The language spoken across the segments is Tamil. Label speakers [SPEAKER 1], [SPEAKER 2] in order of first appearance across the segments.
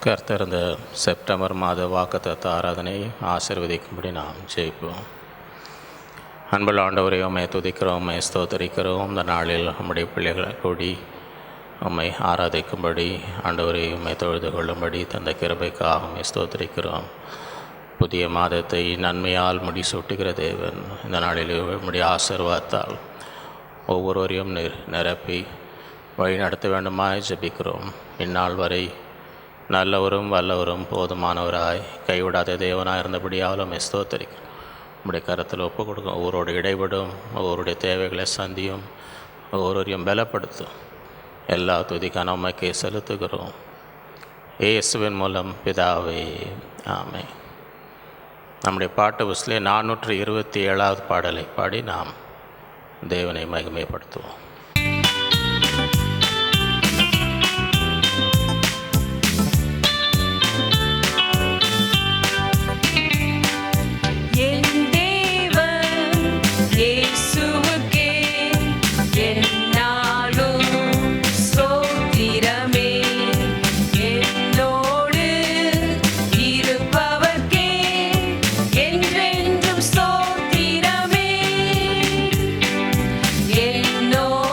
[SPEAKER 1] கர்த்தர் இந்த செப்டம்பர் மாத வாக்குத்தத்த ஆராதனையை ஆசீர்வதிக்கும்படி நாம் ஜெயிப்போம். அன்புள்ள ஆண்டவரை உம்மை துதிக்கிறோம், உம்மை ஸ்தோத்தரிக்கிறோம். இந்த நாளில் நம்முடைய பிள்ளைகளை கூடி உம்மை ஆராதிக்கும்படி, ஆண்டவரை உம்மை தொழுது கொள்ளும்படி தந்த கிருபைக்காக உம்மை ஸ்தோத்தரிக்கிறோம். புதிய மாதத்தை நன்மையால் முடிசூட்டுகிற தேவன் இந்த நாளில் உம்முடைய ஆசீர்வாதத்தால் ஒவ்வொருவரையும் நிரப்பி வழி நடத்த வேண்டுமாய் ஜெபிக்கிறோம். இந்நாள் வரை நல்லவரும் வல்லவரும் போதுமானவராய் கைவிடாத தேவனாக இருந்தபடியாலும் ஸ்தோத்தரிக்கிறோம். நம்முடைய கருத்தில் ஒப்பு கொடுக்கும். ஒவ்வொருடைய இடைவிடும், ஒவ்வொருடைய தேவைகளை சந்தியும், ஒவ்வொருவரையும் பலப்படுத்தும். எல்லா துதிக்கான உமக்கே செலுத்துகிறோம். இயேசுவின் மூலம் பிதாவே, ஆமென். நம்முடைய பாட்டு புஸ்தகத்திலே 427வது பாடலை பாடி நாம் தேவனை மகிமைப்படுத்துவோம்.
[SPEAKER 2] No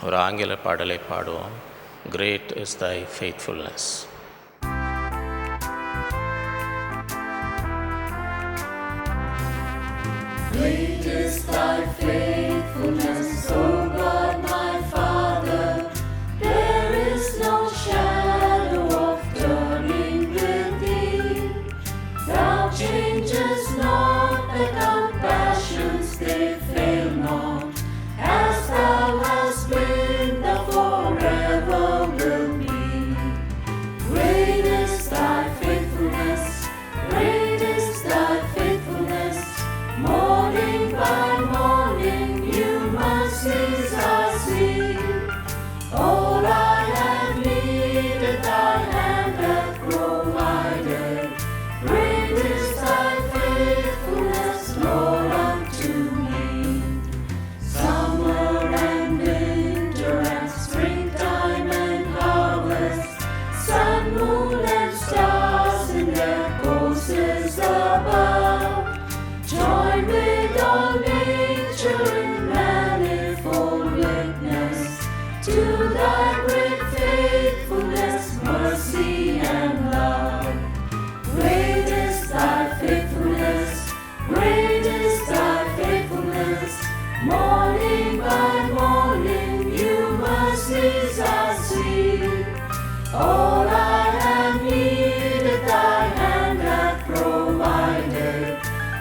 [SPEAKER 1] ஒரு ஆங்கில பாடலை பாடுவோம். Great is thy faithfulness.
[SPEAKER 2] Great is thy faithfulness, O God my Father. There is no shadow of turning with thee. Thou changest not, the compassions they fail not. As thou hast been, thou forever will be. Great is thy faithfulness, great is thy faithfulness. Morning by morning, new mercies I see. All I have needed, thy hand hath provided. Great is thy faithfulness, Lord, unto me. Summer and winter and springtime and harvest, sun, moon and stars in their courses above, join with all nature in manifold witness to thy great faithfulness, mercy and love. Great is thy faithfulness, great is thy faithfulness. Morning by morning, new mercies I see. All I have needed, thy hand hath provided.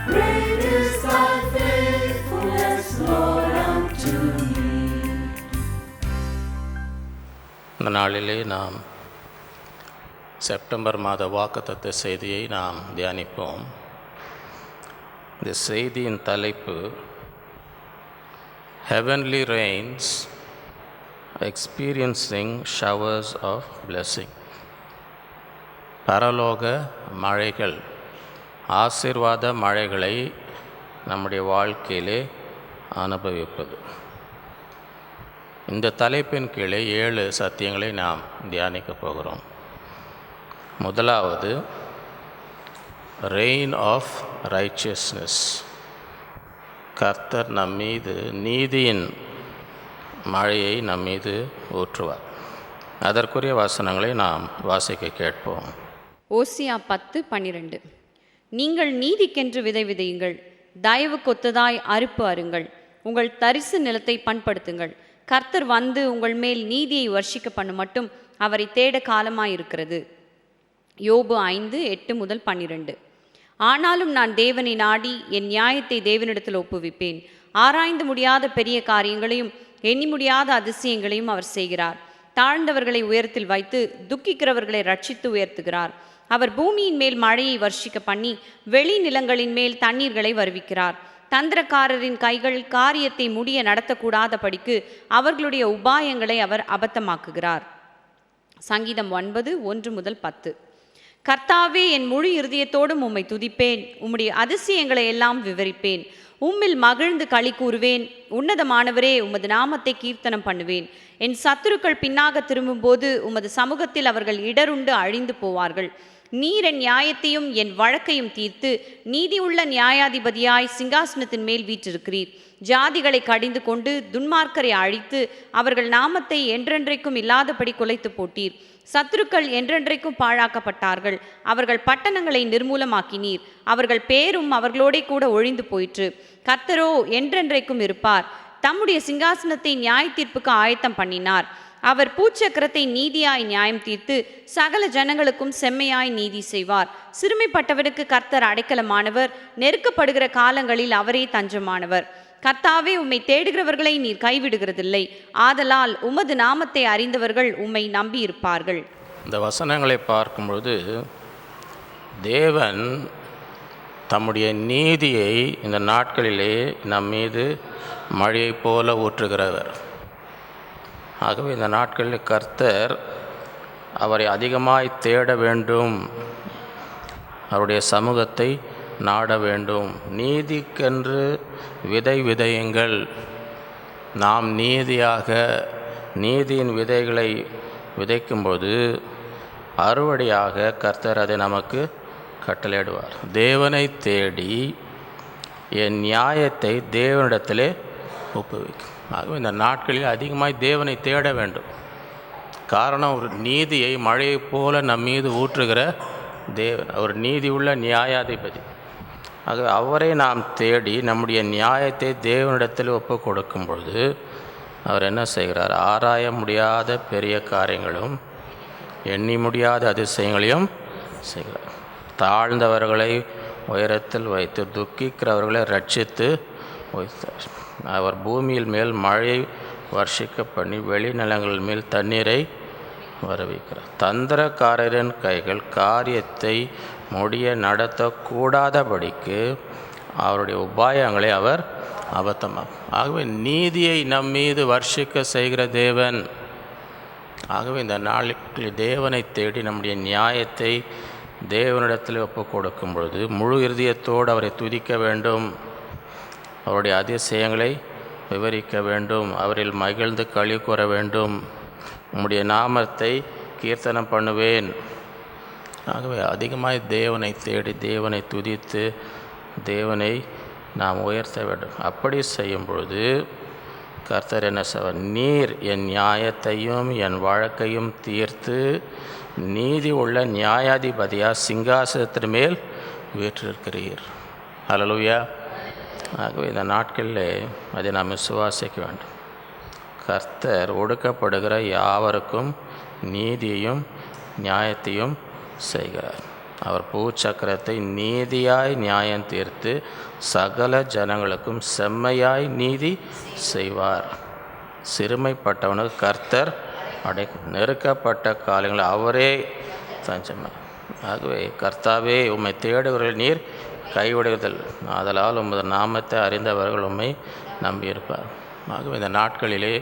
[SPEAKER 2] Great is thy faithfulness, Lord, unto me.
[SPEAKER 1] இந்த நாளிலே நாம் செப்டம்பர் மாத வாக்குத்தத்த செய்தியை நாம் தியானிப்போம். இந்த செய்தியின் தலைப்பு Heavenly Rains, Experiencing Showers of Blessing. பரலோக மழைகள், ஆசீர்வாத மழைகளை நம்முடைய வாழ்க்கையிலே அனுபவிப்பது. இந்த தலைப்பின் கீழே 7 சத்தியங்களை நாம் தியானிக்கப் போகிறோம். முதலாவது, ரெயின் ஆஃப் ரைச்சியஸ்னஸ். கர்த்தர் நம்மீது நீதியின் மழையை நம்மீது ஊற்றுவார். அதற்குரிய வசனங்களை நாம் வாசிக்க கேட்போம்.
[SPEAKER 3] ஓசியா 10:12. நீங்கள் நீதிக்கென்று விதை விதையுங்கள், தயவு கொத்ததாய் அறுப்பு அருங்கள், உங்கள் தரிசு நிலத்தை பண்படுத்துங்கள். கர்த்தர் வந்து உங்கள் மேல் நீதியை வர்ஷிக்க பண்ண மட்டும் அவரை தேட காலமாயிருக்கிறது. யோபு 5:8-12. ஆனாலும் நான் தேவனை நாடி என் நியாயத்தை தேவனிடத்தில் ஒப்புவிப்பேன். ஆராய்ந்து முடியாத பெரிய காரியங்களையும் எண்ணி முடியாத அதிசயங்களையும் அவர் செய்கிறார். தாழ்ந்தவர்களை உயரத்தில் வைத்து துக்கிக்கிறவர்களை ரட்சித்து உயர்த்துகிறார். அவர் பூமியின் மேல் மழையை வர்ஷிக்க பண்ணி வெளி நிலங்களின் மேல் தண்ணீர்களை வருவிக்கிறார். தந்திரக்காரரின் கைகள் காரியத்தை முடிய நடத்தக்கூடாதபடிக்கு அவர்களுடைய உபாயங்களை அவர் அபத்தமாக்குகிறார். சங்கீதம் 9:1-10. கர்த்தாவே, என் முழு இருதயத்தோடும் உம்மை துதிப்பேன், உம்முடைய அதிசயங்களை எல்லாம் விவரிப்பேன். உம்மில் மகிழ்ந்து களி கூறுவேன். உன்னதமானவரே, உமது நாமத்தை கீர்த்தனம் பண்ணுவேன். என் சத்துருக்கள் பின்னாக திரும்பும்போது உமது சமூகத்தில் அவர்கள் இடருண்டு அழிந்து போவார்கள். நீர் என் நியாயத்தையும் என் வழக்கையும் தீர்த்து நீதியுள்ள நியாயாதிபதியாய் சிங்காசனத்தின் மேல் வீற்றிருக்கிறீர். ஜாதிகளை கடிந்து கொண்டு துன்மார்க்கரை அழித்து அவர்கள் நாமத்தை என்றென்றைக்கும் இல்லாதபடி குலைத்து போட்டீர். சத்துருக்கள் என்றென்றைக்கும் பாழாக்கப்பட்டார்கள். அவர்கள் பட்டணங்களை நிர்மூலமாக்கினீர். அவர்கள் பேரும் அவர்களோடே கூட ஒழிந்து போயிற்று. கர்த்தரோ என்றென்றைக்கும் இருப்பார். தம்முடைய சிங்காசனத்தை நியாய தீர்ப்புக்கு ஆயத்தம் பண்ணினார். அவர் பூச்சக்கரத்தை நீதியாய் நியாயம் தீர்த்து சகல ஜனங்களுக்கும் செம்மையாய் நீதி செய்வார். சிறுமைப்பட்டவனுக்கு கர்த்தர் அடைக்கலமானவர், நெருக்கப்படுகிற காலங்களில் அவரே தஞ்சமானவர். கர்த்தாவே, உம்மை தேடுகிறவர்களை நீர் கைவிடுகிறதில்லை. ஆதலால் உமது நாமத்தை அறிந்தவர்கள் உம்மை நம்பி இருப்பார்கள்.
[SPEAKER 1] இந்த வசனங்களை பார்க்கும்பொழுது தேவன் தம்முடைய நீதியை இந்த நாட்களிலே நம்மீது மழையை போல ஊற்றுகிறவர். ஆகவே இந்த நாட்களில் கர்த்தர் அவரை அதிகமாய் தேட வேண்டும், அவருடைய சமூகத்தை நாட வேண்டும். நீதிக்கென்று விதை விதையுங்கள். நாம் நீதியின் விதைகளை விதைக்கும்போது அறுவடையாக கர்த்தர் அதை நமக்கு கட்டளையிடுவார். தேவனை தேடி என் நியாயத்தை தேவனிடத்திலே ஒப்புவிக்கும். ஆகவே இந்த நாட்களில் அதிகமாக தேவனை தேட வேண்டும். காரணம், ஒரு நீதியை மழையைப் போல நம் மீது ஊற்றுகிற தேவன், அவர் நீதி உள்ள நியாயாதிபதி. ஆக அவரை நாம் தேடி நம்முடைய நியாயத்தை தேவனிடத்தில் ஒப்பு கொடுக்கும் பொழுது அவர் என்ன செய்கிறார்? ஆராய முடியாத பெரிய காரியங்களும் எண்ணி முடியாத அதிசயங்களையும் செய்கிறார். தாழ்ந்தவர்களை உயரத்தில் வைத்து துக்கிக்கிறவர்களை ரட்சித்து வைத்தார். அவர் பூமியில் மேல் மழையை வர்ஷிக்க பண்ணி வெளிநிலங்கள் மேல் தண்ணீரை வரவைக்கிறார். தந்திரக்காரரின் கைகள் காரியத்தை முடிய நடத்தக்கூடாதபடிக்கு அவருடைய உபாயங்களை அவர் அபத்தமாகும். ஆகவே நீதியை நம் மீது வர்ஷிக்க செய்கிற தேவன். ஆகவே இந்த நாளில் தேவனை தேடி நம்முடைய நியாயத்தை தேவனிடத்தில் ஒப்பு கொடுக்கும் பொழுது முழு இருதயத்தோடு அவரை துதிக்க வேண்டும், அவருடைய அதிசயங்களை விவரிக்க வேண்டும், அவரில் மகிழ்ந்து களி கூற வேண்டும். உம்முடைய நாமத்தை கீர்த்தனம் பண்ணுவேன். ஆகவே அதிகமாக தேவனை தேடி தேவனை துதித்து தேவனை நாம் உயர்த்த வேண்டும். அப்படி செய்யும் பொழுது கர்த்தர் என்ன செய்வார்? நீர் என் நியாயத்தையும் என் வழக்கையும் தீர்த்து நீதி உள்ள நியாயாதிபதியாக சிங்காசனத்தின் மேல் வீற்றிருக்கிறீர். ஹல்லேலூயா. ஆகவே இந்த நாட்களில் அதை நாம் விசுவாசிக்க வேண்டும். கர்த்தர் ஒடுக்கப்படுகிற யாவருக்கும் நீதியையும் நியாயத்தையும் செய்கிறார். அவர் பூச்சக்கரத்தை நீதியாய் நியாயம் தீர்த்து சகல ஜனங்களுக்கும் செம்மையாய் நீதி செய்வார். சிறுமைப்பட்டவனுக்கு கர்த்தர் நெருக்கப்பட்ட காலங்களை அவரே தஞ்சமார். ஆகவே கர்த்தாவே, உம்மை தேடுகிறவர்கள் நீர் கைவிடுதல், ஆதலால் உமது நாமத்தை அறிந்தவர்கள் உம்மை நம்பியிருப்பார். ஆகவே இந்த நாட்களிலே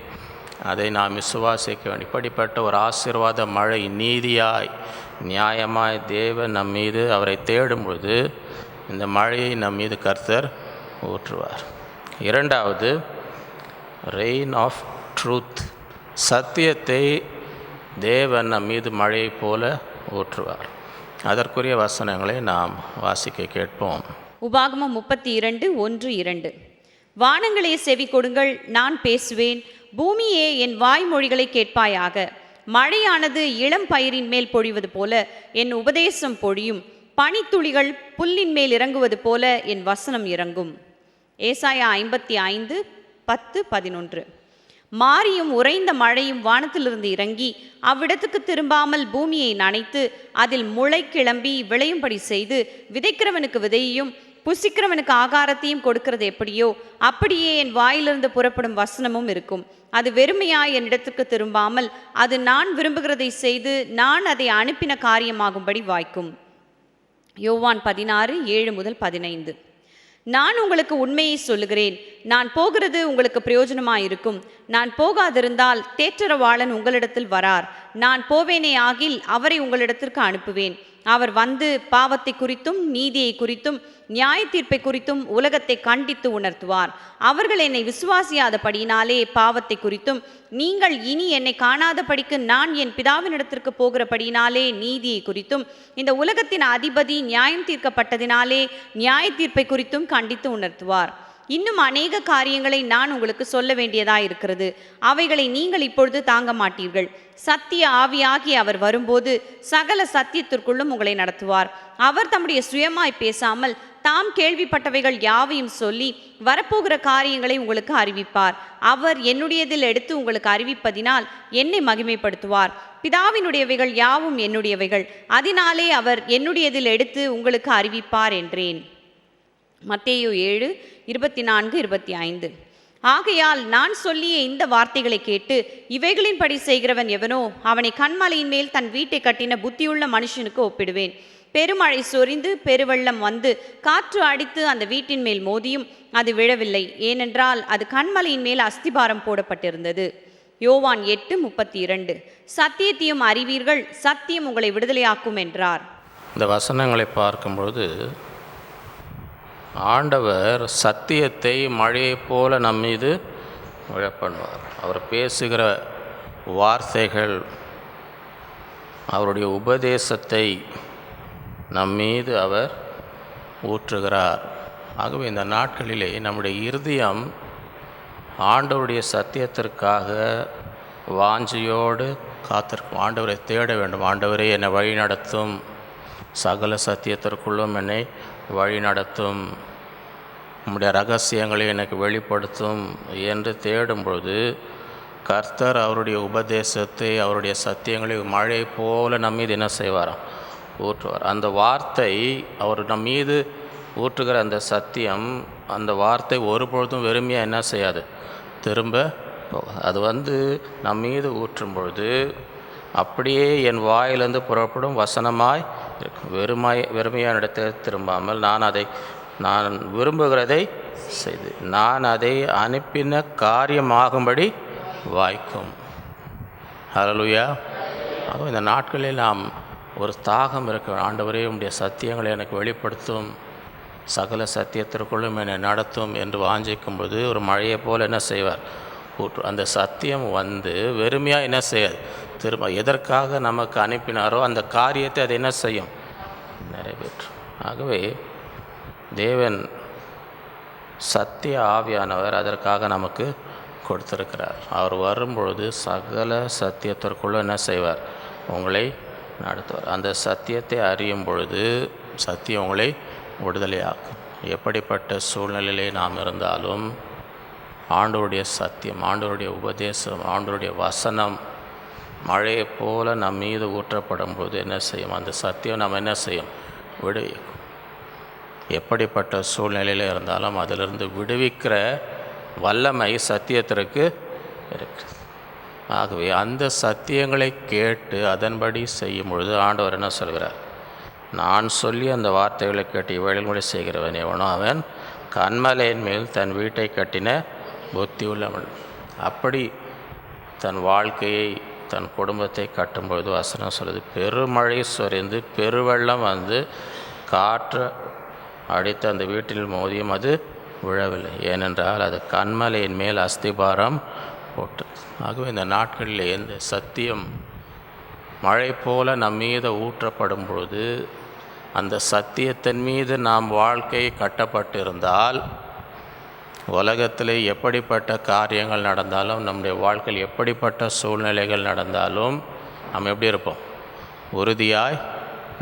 [SPEAKER 1] அதை நாம் விசுவாசிக்க வேண்டும். இப்படிப்பட்ட ஒரு ஆசீர்வாத மழை நீதியாய் நியாயமாய் தேவன் நம் மீது அவரை தேடும் பொழுது இந்த மழையை நம் மீது கர்த்தர் ஊற்றுவார். இரண்டாவது, ரெயின் ஆஃப் ட்ரூத். சத்தியத்தை தேவன் நம் மீது மழையைப் போல ஊற்றுவார். அதற்குரிய வசனங்களை நாம் வாசிக்க கேட்போம்.
[SPEAKER 3] உபாகமம் 32:1-2. வானங்களே செவி கொடுங்கள், நான் பேசுவேன். பூமியே என் வாய்மொழிகளை கேட்பாயாக. மழையானது இளம் பயிரின் மேல் பொழிவது போல என் உபதேசம் பொழியும். பனித்துளிகள் புல்லின் மேல் இறங்குவது போல என் வசனம் இறங்கும். ஏசாயா 55:10-11. மாரியும் உறைந்த மழையும் வானத்திலிருந்து இறங்கி அவ்விடத்துக்கு திரும்பாமல் பூமியை நனைத்து அதில் முளை கிளம்பி விளையும்படி செய்து விதைக்கிறவனுக்கு விதையையும் புசிக்கிறவனுக்கு ஆகாரத்தையும் கொடுக்கிறது எப்படியோ அப்படியே என் வாயிலிருந்து புறப்படும் வசனமும் இருக்கும். அது வெறுமையாய் என்னிடத்துக்கு திரும்பாமல் அது நான் விரும்புகிறதை செய்து நான் அதை அனுப்பின காரியமாகும்படி வாய்க்கும். யோவான் 16:7-15. நான் உங்களுக்கு உண்மையை சொல்லுகிறேன், நான் போகிறது உங்களுக்கு பிரயோஜனமாயிருக்கும். நான் போகாதிருந்தால் தேற்றரவாளன் உங்களிடத்தில் வரார். நான் போவேனே ஆகில் அவரை உங்களிடத்திற்கு அனுப்புவேன். அவர் வந்து பாவத்தை குறித்தும் நீதியை குறித்தும் நியாய தீர்ப்பை குறித்தும் உலகத்தை கண்டித்து உணர்த்துவார். அவர்கள் என்னை விசுவாசியாதபடியினாலே பாவத்தை குறித்தும், நீங்கள் இனி என்னை காணாதபடிக்கு நான் என் பிதாவினிடத்திற்கு போகிறபடியினாலே நீதியை குறித்தும், இந்த உலகத்தின் அதிபதி நியாயம் தீர்க்கப்பட்டதினாலே நியாய தீர்ப்பை குறித்தும் கண்டித்து உணர்த்துவார். இன்னும் அநேக காரியங்களை நான் உங்களுக்கு சொல்ல வேண்டியதாயிருக்கிறது. அவைகளை நீங்கள் இப்பொழுது தாங்க மாட்டீர்கள். சத்திய ஆவியாகி அவர் வரும்போது சகல சத்தியத்திற்குள்ளும் உங்களை நடத்துவார். அவர் தம்முடைய சுயமாய் பேசாமல் தாம் கேள்விப்பட்டவைகள் யாவையும் சொல்லி வரப்போகிற காரியங்களை உங்களுக்கு அறிவிப்பார். அவர் என்னுடையதில் எடுத்து உங்களுக்கு அறிவிப்பதினால் என்னை மகிமைப்படுத்துவார். பிதாவினுடையவைகள் யாவும் என்னுடையவைகள், அதனாலே அவர் என்னுடையதில் எடுத்து உங்களுக்கு அறிவிப்பார் என்றேன். மத்தேயு 7:24-25. ஆகையால் நான் சொல்லிய இந்த வார்த்தைகளை கேட்டு இவைகளின்படி செய்கிறவன் எவனோ அவனை கன்மலையின் மேல் தன் வீட்டை கட்டின புத்தியுள்ள மனுஷனுக்கு ஒப்பிடுவேன். பெருமழை சொரிந்து பெருவெள்ளம் வந்து காற்று அடித்து அந்த வீட்டின் மேல் மோதியும் அது விழவில்லை, ஏனென்றால் அது கன்மலையின் மேல் அஸ்திபாரம் போடப்பட்டிருந்தது. யோவான் 8:32. சத்தியத்தையும் அறிவீர்கள், சத்தியம் உங்களை விடுதலையாக்கும் என்றார்.
[SPEAKER 1] இந்த வசனங்களை பார்க்கும்பொழுது ஆண்டவர் சத்தியத்தை மழையைப் போல நம் மீது விழப்பண்ணுவார். அவர் பேசுகிற வார்த்தைகள், அவருடைய உபதேசத்தை நம் மீது அவர் ஊற்றுகிறார். ஆகவே இந்த நாட்களிலே நம்முடைய இருதயம் ஆண்டவருடைய சத்தியத்திற்காக வாஞ்சியோடு காத்திருக்கும். ஆண்டவரை தேட வேண்டும். ஆண்டவரே என்னை வழி நடத்தும், சகல சத்தியத்திற்குள்ளும் என்னை வழி நடத்தும், உம்முடைய ரகசியங்களை எனக்கு வெளிப்படுத்தும் என்று தேடும்பொழுது கர்த்தர் அவருடைய உபதேசத்தை, அவருடைய சத்தியங்களை மழை போல நம் மீது என்ன செய்வாராம்? ஊற்றுவார். அந்த வார்த்தை, அவர் நம் மீது ஊற்றுகிற அந்த சத்தியம், அந்த வார்த்தை ஒருபொழுதும் வெறுமையாக என்ன செய்யாது? திரும்ப அது நம் மீது ஊற்றும் பொழுது அப்படியே என் வாயிலிருந்து புறப்படும் வசனமாய் இருக்கும். வெறுமையான இடத்தில் திரும்பாமல் நான் விரும்புகிறதை செய்து நான் அதை அனுப்பின காரியமாகும்படி வாய்க்கும். ஹல்லேலூயா. அப்போ இந்த நாட்களில் நாம் ஒரு தாகம் இருக்க, ஆண்டவரே உம்முடைய சத்தியங்களை எனக்கு வெளிப்படுத்தும், சகல சத்தியத்திற்குள்ளும் என்னை நடத்தும் என்று வாஞ்சிக்கும்போது ஒரு மழையை போல் என்ன செய்வார்? ஊற்று. அந்த சத்தியம் வெறுமையாக என்ன செய்யாது? திரும்ப எதற்காக நமக்கு அனுப்பினாரோ அந்த காரியத்தை அது என்ன செய்யும்? நிறைவேற்றும். ஆகவே தேவன் சத்திய ஆவியானவர் அதற்காக நமக்கு கொடுத்திருக்கிறார். அவர் வரும்பொழுது சகல சத்தியத்திற்குள்ள என்ன செய்வார்? உங்களை நடத்துவார். அந்த சத்தியத்தை அறியும் பொழுது சத்தியம் உங்களை விடுதலையாக்கும். எப்படிப்பட்ட சூழ்நிலையிலே நாம் இருந்தாலும் ஆண்டவருடைய சத்தியம், ஆண்டவருடைய உபதேசம், ஆண்டவருடைய வசனம் மழையை போல நம் மீது ஊற்றப்படும் போது என்ன செய்யும்? அந்த சத்தியம் நம்ம என்ன செய்யும்? விடுவிக்கும். எப்படிப்பட்ட சூழ்நிலையில் இருந்தாலும் அதிலிருந்து விடுவிக்கிற வல்லமை சத்தியத்திற்கு இருக்குது. ஆகவே அந்த சத்தியங்களை கேட்டு அதன்படி செய்யும் பொழுது ஆண்டவர் என்ன சொல்கிறார்? நான் சொல்லி அந்த வார்த்தைகளை கேட்டு இவைகளை செய்கிறவன் எவனோ அவன் கன்மலையின் மேல் தன் வீட்டை கட்டின புத்தி உள்ளவன். அப்படி தன் வாழ்க்கையை, தன் குடும்பத்தை கட்டும்பொழுது வசனம் சொல்லுது, பெருமழை சொரிந்து பெருவெள்ளம் காற்று அடித்து அந்த வீட்டில் மோதியும் அது விழவில்லை. ஏனென்றால் அது கன்மலையின் மேல் அஸ்திபாரம் போட்டு. ஆகவே இந்த நாட்களில் இந்த சத்தியம் மழை போல நம் மீது ஊற்றப்படும் பொழுது அந்த சத்தியத்தின் மீது நாம் வாழ்க்கை கட்டப்பட்டிருந்தால் உலகத்தில் எப்படிப்பட்ட காரியங்கள் நடந்தாலும், நம்முடைய வாழ்க்கையில் எப்படிப்பட்ட சூழ்நிலைகள் நடந்தாலும் நாம் எப்படி இருப்போம்? உறுதியாய்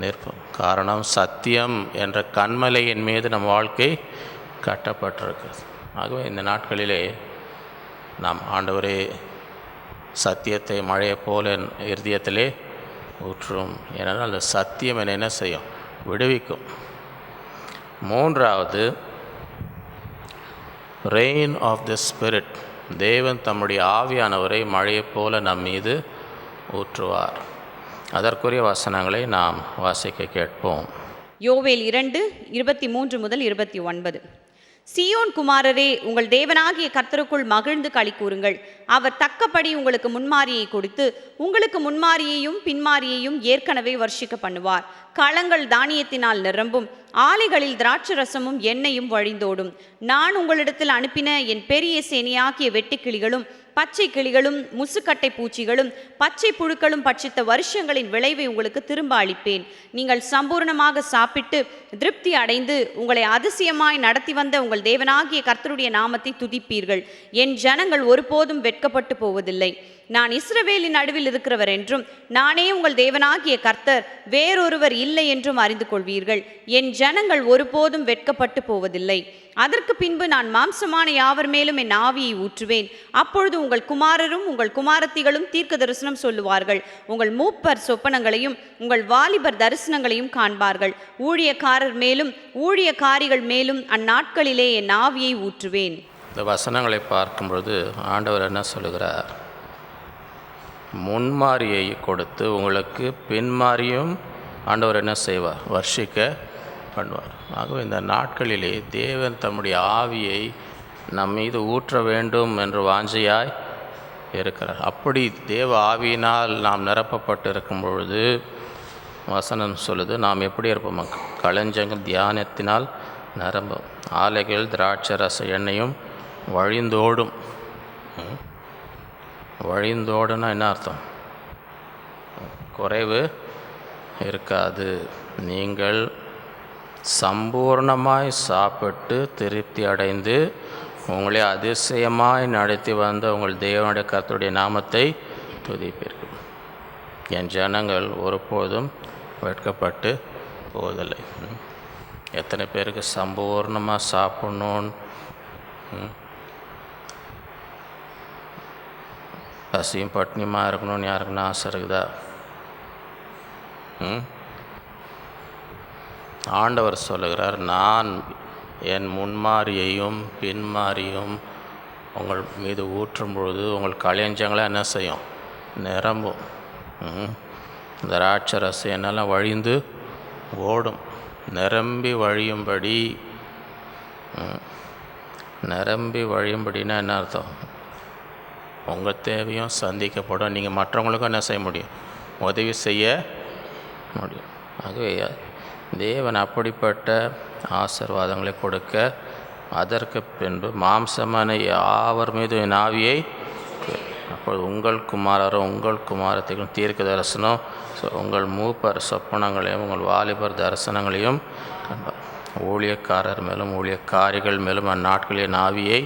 [SPEAKER 1] நிற்போம். காரணம், சத்தியம் என்ற கன்மலையின் மீது நம் வாழ்க்கை கட்டப்பட்டிருக்கிறது. ஆகவே இந்த நாட்களிலே நாம் ஆண்டவரே சத்தியத்தை மழையை போல இருதயத்திலே ஊற்றும். ஏனென்றால் அந்த சத்தியம் என்ன செய்யும்? விடுவிக்கும். மூன்றாவது, ரெயின் ஆஃப் த ஸ்பிரிட். தேவன் தம்முடைய ஆவியானவரை மழையை போல நம் மீது ஊற்றுவார். அதற்குரிய வசனங்களை நாம் வாசிக்க கேட்போம்.
[SPEAKER 3] யோவேல் 2:23-29. சீயோன் குமாரரே, உங்கள் தேவனாகிய கர்த்தருக்குள் மகிழ்ந்து களி கூறுங்கள். அவர் தக்கபடி உங்களுக்கு முன்மாரியை கொடுத்து உங்களுக்கு முன்மாரியையும் பின்மாரியையும் ஏற்கனவே வர்ஷிக்க பண்ணுவார். களங்கள் தானியத்தினால் நிரம்பும், ஆலைகளில் திராட்சரசமும் எண்ணெயும் வழிந்தோடும். நான் உங்களிடத்தில் அனுப்பின என் பெரிய சேனையாகிய வெட்டுக்கிளிகளும் பச்சை கிளிகளும் முசுக்கட்டை பூச்சிகளும் பச்சை புழுக்களும் பட்சித்த வருஷங்களின் விளைவை உங்களுக்கு திரும்ப அளிப்பேன். நீங்கள் சம்பூர்ணமாக சாப்பிட்டு திருப்தி அடைந்து உங்களை அதிசயமாய் நடத்தி வந்த உங்கள் தேவனாகிய கர்த்தருடைய நாமத்தை துதிப்பீர்கள். என் ஜனங்கள் ஒருபோதும் வெட்கப்பட்டு போவதில்லை. நான் இஸ்ரவேலின் நடுவில் இருக்கிறவர் என்றும் நானே உங்கள் தேவனாகிய கர்த்தர், வேறொருவர் இல்லை என்றும் அறிந்து கொள்வீர்கள். என் ஜனங்கள் ஒருபோதும் வெட்கப்பட்டு போவதில்லை. அதற்கு பின்பு நான் மாம்சமான யாவர் மேலும் என் ஆவியை ஊற்றுவேன். அப்பொழுது உங்கள் குமாரரும் உங்கள் குமாரத்திகளும் தீர்க்க தரிசனம் சொல்லுவார்கள். உங்கள் மூப்பர் சொப்பனங்களையும் உங்கள் வாலிபர் தரிசனங்களையும் காண்பார்கள். ஊழியக்காரர் மேலும் ஊழியக்காரிகள் மேலும் அந்நாட்களிலே என் ஆவியை ஊற்றுவேன்.
[SPEAKER 1] இந்த வசனங்களை பார்க்கும்பொழுது ஆண்டவர் என்ன சொல்லுகிறார்? முன்மாரியை கொடுத்து உங்களுக்கு பின்மாரியும் ஆண்டவர் என்ன செய்வார்? வர்ஷிக்க பண்ணுவார். ஆகவே இந்த நாட்களிலே தேவன் தம்முடைய ஆவியை நம் மீது ஊற்ற வேண்டும் என்று வாஞ்சையாய் இருக்கிறார். அப்படி தேவ ஆவியினால் நாம் நிரப்பப்பட்டு இருக்கும் பொழுது வசனம் சொல்லுது, நாம் எப்படி இருப்போம்? களஞ்சங்கள் தியானத்தினால் நிரம்பும், ஆலைகள் திராட்சரச எண்ணெயும் வழிந்தோடும். வழிந்தோடுனா என்ன அர்த்தம்? குறைவு இருக்காது. நீங்கள் சம்பூர்ணமாய் சாப்பிட்டு திருப்தி அடைந்து உங்களை அதிசயமாய் நடத்தி வந்த உங்கள் தேவனுடைய கர்த்தருடைய நாமத்தை துதிப்பீர்கள். என் ஜனங்கள் ஒருபோதும் வெட்கப்பட்டு போவதில்லை. எத்தனை பேருக்கு சம்பூர்ணமாக சாப்பிட்ணுன்னு பசியும் பட்னியமாக இருக்கணும்னு யாருக்குன்னா ஆசை இருக்குதா? ஆண்டவர் சொல்லுகிறார், நான் என் முன்மாரியையும் பின்மாரியும் உங்கள் மீது ஊற்றும் பொழுது உங்கள் களஞ்சங்களை என்ன செய்யும்? நிரம்பும். திராட்சரசம் என்னெல்லாம் வழிந்து ஓடும். நிரம்பி வழியும்படி. நிரம்பி வழியும்படின்னா என்ன அர்த்தம்? உங்கள் தேவையும் சந்திக்கப்படும். நீங்கள் மற்றவங்களுக்கும் என்ன செய்ய முடியும்? உதவி செய்ய முடியும். ஆகவே தேவன் அப்படிப்பட்ட ஆசீர்வாதங்களை கொடுக்க, அதற்கு பின்பு மாம்சமான யாவர் மீது என் ஆவியை, அப்பொழுது உங்கள் குமாரரும் உங்கள் குமாரத்தையும் தீர்க்க தரிசனம், உங்கள் மூப்பர் சொப்பனங்களையும் உங்கள் வாலிபர் தரிசனங்களையும் காண்பார். ஊழியக்காரர் மேலும் ஊழியக்காரிகள் மேலும் அந்நாட்களின் ஆவியை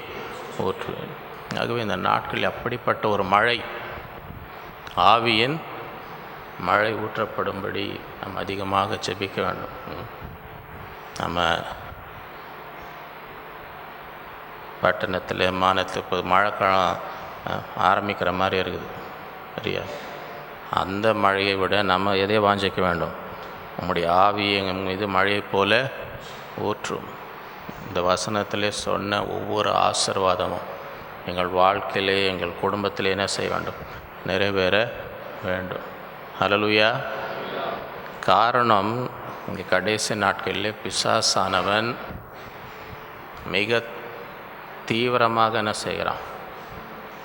[SPEAKER 1] ஊற்றுவேன். ஆகவே இந்த நாட்களில் அப்படிப்பட்ட ஒரு மழை, ஆவியின் மழை ஊற்றப்படும்படி நம்ம அதிகமாக ஜெபிக்க வேண்டும். நம்ம பட்டணத்தில் மாநிலத்தில் இப்போ மழைக்காலம் ஆரம்பிக்கிற மாதிரி இருக்குது சரியா? அந்த மழையை விட நம்ம எதை வாஞ்சிக்க வேண்டும்? நம்முடைய ஆவியை எங்கள் மீது மழையை போல ஊற்றும். இந்த வசனத்திலே சொன்ன ஒவ்வொரு ஆசீர்வாதமும் எங்கள் வாழ்க்கையிலே எங்கள் குடும்பத்திலே என்ன செய்ய வேண்டும்? நிறைவேற வேண்டும். ஹல்லேலூயா. காரணம், இங்கே கடைசி நாட்களிலே பிசாசானவன் மிக தீவிரமாக என்ன செய்கிறான்?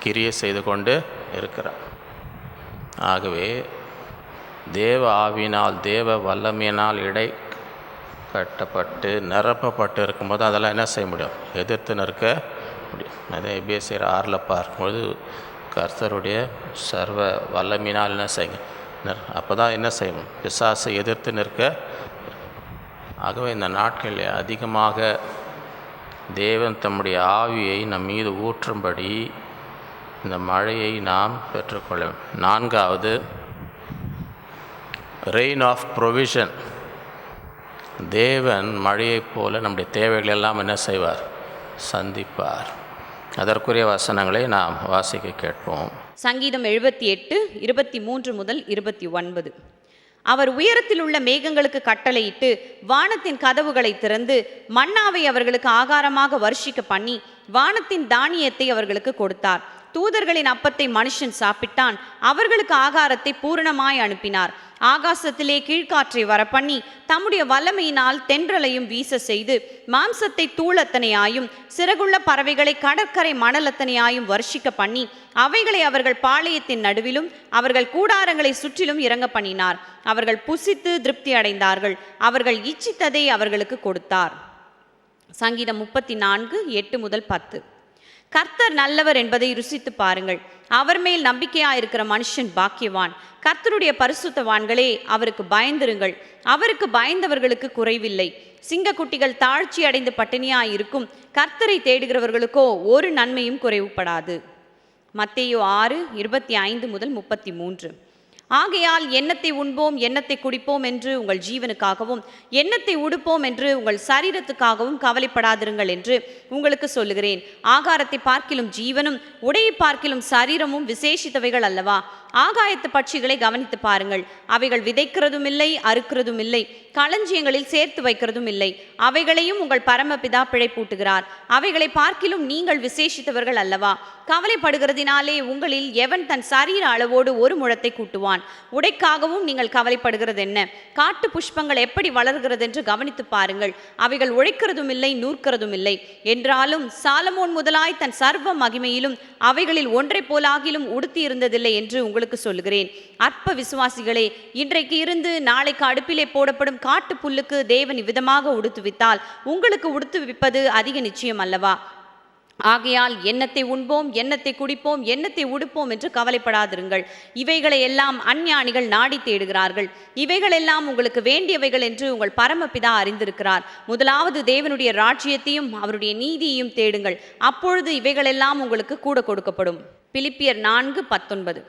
[SPEAKER 1] கிரியை செய்து கொண்டு இருக்கிறான். ஆகவே தேவ ஆவியினால் தேவ வல்லமையினால் இடை கட்டப்பட்டு நிரப்பப்பட்டு இருக்கும்போது அதெல்லாம் என்ன செய்ய முடியும்? எதிர்த்து நிற்க முடியும். அதே எபேசியர் 6 பார்க்கும்போது கர்த்தருடைய சர்வ வல்லமையினால் என்ன செய்யுங்க, அப்போ தான் என்ன செய்யணும்? பிசாசை எதிர்த்து நிற்க. ஆகவே இந்த நாட்களில் அதிகமாக தேவன் தம்முடைய ஆவியை நம் மீது ஊற்றும்படி இந்த மழையை நாம் பெற்றுக்கொள்ள வேண்டும். 4வது, ரெயின் ஆஃப் ப்ரொவிஷன். தேவன் மழையைப் போல நம்முடைய தேவைகளெல்லாம் என்ன செய்வார்? சந்திப்பார். அதற்குரிய வசனங்களை நாம் வாசிக்க கேட்போம்.
[SPEAKER 3] சங்கீதம் 78 23 முதல் 29. அவர் உயரத்தில் உள்ள மேகங்களுக்கு கட்டளையிட்டு வானத்தின் கதவுகளை திறந்து மன்னாவை அவர்களுக்கு ஆகாரமாக வருஷிக்க பண்ணி வானத்தின் தானியத்தை அவர்களுக்கு கொடுத்தார். தூதர்களின் அப்பத்தை மனுஷன் சாப்பிட்டான். அவர்களுக்கு ஆகாரத்தை பூரணமாய் அனுப்பினார். ஆகாசத்திலே கீழ்காற்றை வரப்பண்ணி தம்முடைய வல்லமையினால் தென்றலையும் வீச செய்து மாம்சத்தை தூளத்தனையாயும் சிறகுள்ள பறவைகளை கடற்கரை மணலத்தனையாயும் வருஷிக்க பண்ணி அவைகளை அவர்கள் பாளையத்தின் நடுவிலும் அவர்கள் கூடாரங்களை சுற்றிலும் இறங்க பண்ணினார். அவர்கள் புசித்து திருப்தி அடைந்தார்கள். அவர்கள் இச்சித்ததை அவர்களுக்கு கொடுத்தார். சங்கீதம் 34 8 முதல் 10. கர்த்தர் நல்லவர் என்பதை ருசித்து பாருங்கள். அவர் மேல் நம்பிக்கையாயிருக்கிற மனுஷன் பாக்கியவான். கர்த்தருடைய பரிசுத்தவான்களே, அவருக்கு பயந்திருங்கள். அவருக்கு பயந்தவர்களுக்கு குறைவில்லை. சிங்கக்குட்டிகள் தாழ்ச்சி அடைந்து பட்டினியாயிருக்கும். கர்த்தரை தேடுகிறவர்களுக்கோ ஒரு நன்மையும் குறைவுபடாது. மத்தேயு 6 25 முதல் 33. ஆகையால் எண்ணத்தை உண்போம் எண்ணத்தை குடிப்போம் என்று உங்கள் ஜீவனுக்காகவும் எண்ணத்தை உடுப்போம் என்று உங்கள் சரீரத்துக்காகவும் கவலைப்படாதிருங்கள் என்று உங்களுக்கு சொல்லுகிறேன். ஆகாரத்தை பார்க்கிலும் ஜீவனும் உடையை பார்க்கிலும் சரீரமும் விசேஷித்தவைகள் அல்லவா? ஆகாயத்து பட்சிகளை கவனித்து பாருங்கள். அவைகள் விதைக்கிறதும் இல்லை, அறுக்கிறதும் இல்லை, களஞ்சியங்களில் சேர்த்து வைக்கிறதும் இல்லை. அவைகளையும் உங்கள் பரமபிதா பிழைப்பூட்டுகிறார். அவைகளை பார்க்கிலும் நீங்கள் விசேஷித்தவர்கள் அல்லவா? கவலைப்படுகிறதினாலே உங்களில் எவன் தன் சரீர அளவோடு ஒரு முழத்தை கூட்டுவான்? உடைக்காகவும் நீங்கள் கவலைப்படுகிறது என்ன? காட்டு புஷ்பங்கள் எப்படி வளர்கிறது என்று கவனித்து பாருங்கள். அவைகள் உழைக்கிறதும் இல்லை, நூற்கிறதும் இல்லை. என்றாலும் சாலமோன் முதலாய் தன் சர்வ மகிமையிலும் அவைகளில் ஒன்றை போலாகிலும் உடுத்தி இருந்ததில்லை என்று உங்களுக்கு சொல்லுகிறேன். அற்ப விசுவாசிகளே, இன்றைக்கு இருந்து நாளைக்கு அடுப்பிலே போடப்படும் காட்டு புல்லுக்கு தேவன் இவ்விதமாக உடுத்துவித்தால் உங்களுக்கு உடுத்துவிப்பது அதிக நிச்சயம் அல்லவா? ஆகையால் எண்ணத்தை உண்போம், எண்ணத்தை குடிப்போம், எண்ணத்தை உடுப்போம் என்று கவலைப்படாதிருங்கள். இவைகளை எல்லாம் அஞ்ஞானிகள் நாடி தேடுகிறார்கள். இவைகளெல்லாம் உங்களுக்கு வேண்டியவைகள் என்று உங்கள் பரமபிதா அறிந்திருக்கிறார். முதலாவது தேவனுடைய ராஜ்யத்தையும் அவருடைய நீதியையும் தேடுங்கள், அப்பொழுது இவைகளெல்லாம் உங்களுக்கு கூட கொடுக்கப்படும். பிலிப்பியர் 4:19.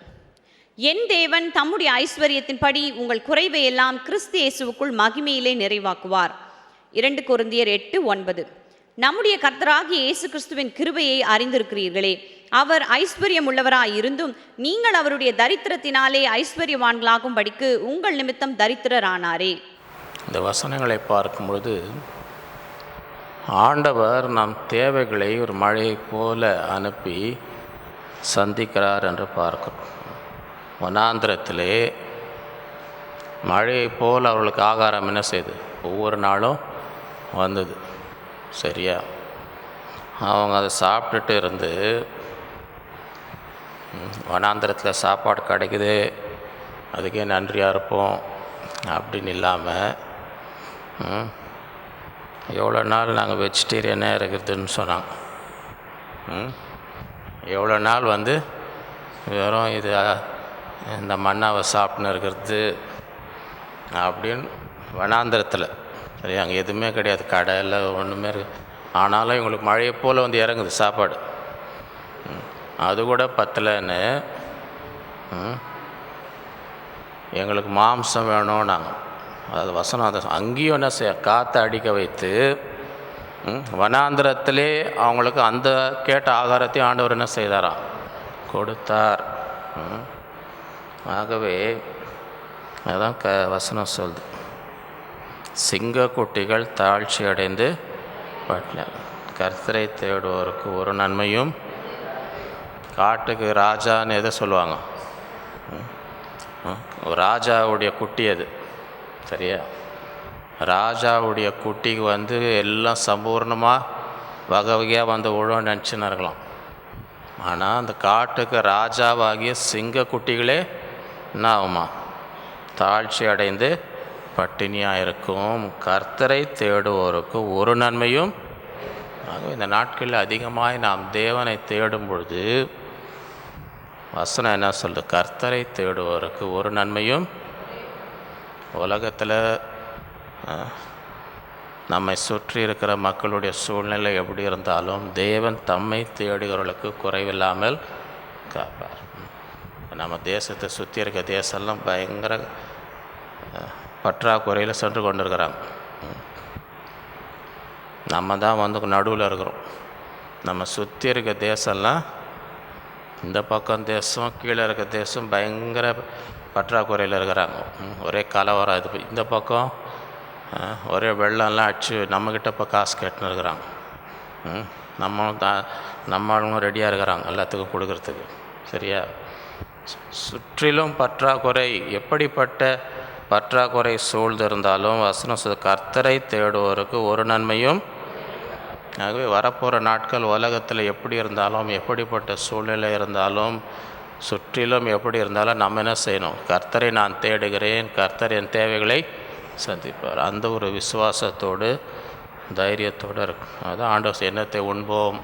[SPEAKER 3] என் தேவன் தம்முடைய ஐஸ்வர்யத்தின்படி உங்கள் குறைவை எல்லாம் கிறிஸ்து இயேசுவுக்குள் மகிமையிலே நிறைவாக்குவார். 2 கொரிந்தியர் 8:9. நம்முடைய கர்த்தராகிய இயேசு கிறிஸ்துவின் கிருபையை அறிந்திருக்கிறீர்களே. அவர் ஐஸ்வர்யம் உள்ளவராய் இருந்தும் நீங்கள் அவருடைய தரித்திரத்தினாலே ஐஸ்வர்யவான்களாகும்படிக்கு உங்கள் நிமித்தம் தரித்திரரானாரே.
[SPEAKER 1] இந்த வசனங்களை பார்க்கும் பொழுது ஆண்டவர் நம் தேவைகளை ஒரு மழையை போல அனுப்பி சந்திக்கிறார் என்று பார்க்கிறோம். வனாந்திரத்திலே மழையை போல் அவர்களுக்கு ஆகாரம் என்ன செய்து ஒவ்வொரு நாளும் வந்தது. சரியா, அவங்க அதை சாப்பிட்டுட்டு இருந்து வனாந்திரத்தில் சாப்பாடு கிடைக்குது அதுக்கே நன்றியாக இருப்போம் அப்படின்னு இல்லாமல் எவ்வளோ நாள் நாங்கள் வெஜிடேரியனாக இருக்கிறதுன்னு சொன்னாங்க. எவ்வளோ நாள் வெறும் இது இந்த மண்ணாவை சாப்பிட்னு இருக்கிறது அப்படின்னு வனாந்திரத்தில். சரி, அங்கே எதுவுமே கிடையாது, கடை இல்லை, ஒன்றுமே இருக்குது. ஆனாலும் இவங்களுக்கு மழையை போல் இறங்குது சாப்பாடு. அது கூட பத்தலைன்னு எங்களுக்கு மாம்சம் வேணும் நாங்கள். அது வசனம் அதை அங்கேயும் என்ன செய்ய காற்றை அடிக்க வைத்து வனாந்திரத்திலே அவங்களுக்கு அந்த கேட்ட ஆகாரத்தையும் ஆண்டவர் என்ன செய்தாராம், கொடுத்தார். ஆகவே அதான் வசனம் சொல்லுது, சிங்கக்குட்டிகள் தாழ்ச்சி அடைந்து கர்த்தரை தேடுவோருக்கு ஒரு நன்மையும். காட்டுக்கு ராஜான்னு எதை சொல்லுவாங்க, ராஜாவுடைய குட்டி அது. சரியா, ராஜாவுடைய குட்டிக்கு எல்லாம் சம்பூர்ணமாக வகை வகையாக விழும் நினச்சின்னு இருக்கலாம். ஆனால் அந்த காட்டுக்கு ராஜாவாகிய சிங்கக்குட்டிகளே என்ன ஆகுமா, தாழ்ச்சி அடைந்து பட்டினியாக இருக்கும். கர்த்தரை தேடுவோருக்கு ஒரு நன்மையும். ஆக இந்த நாட்களில் அதிகமாக நாம் தேவனை தேடும் பொழுது வசனம் என்ன சொல்லுது, கர்த்தரை தேடுவோருக்கு ஒரு நன்மையும். உலகத்தில் நம்மை சுற்றி இருக்கிற மக்களுடைய சூழ்நிலை எப்படி இருந்தாலும் தேவன் தம்மை தேடுகிறவர்களுக்கு குறைவில்லாமல் காப்பார். நம்ம தேசத்தை சுற்றி இருக்க தேசம்லாம் பயங்கர பற்றாக்குறையில் சென்று கொண்டு இருக்கிறாங்க. நம்ம தான் நடுவில் இருக்கிறோம். நம்ம சுற்றி இருக்க தேசம்லாம், இந்த பக்கம் தேசம் கீழே இருக்க தேசம் பயங்கர பற்றாக்குறையில் இருக்கிறாங்க. ஒரே கலவரம். இது இந்த பக்கம் ஒரே வெள்ளம்லாம் அடிச்சு நம்மக்கிட்ட இப்போ காசு கேட்டுன்னு இருக்கிறாங்க. நம்மளும் ரெடியாக இருக்கிறாங்க எல்லாத்துக்கும் கொடுக்கறதுக்கு. சரியா, சுற்றிலும் பற்றாக்குறை. எப்படிப்பட்ட பற்றாக்குறை சூழ்ந்திருந்தாலும் வசனம் கர்த்தரை தேடுவோருக்கு ஒரு நன்மையும். ஆகவே வரப்போகிற நாட்கள் உலகத்தில் எப்படி இருந்தாலும், எப்படிப்பட்ட சூழ்நிலை இருந்தாலும், சுற்றிலும் எப்படி இருந்தாலும் நம்ம என்ன செய்யணும், கர்த்தரை நான் தேடுகிறேன், கர்த்தர் என் தேவைகளை சந்திப்பார். அந்த ஒரு விசுவாசத்தோடு தைரியத்தோடு இருக்கும். அதுதான் ஆண்டவர் எண்ணத்தை உண்போம்,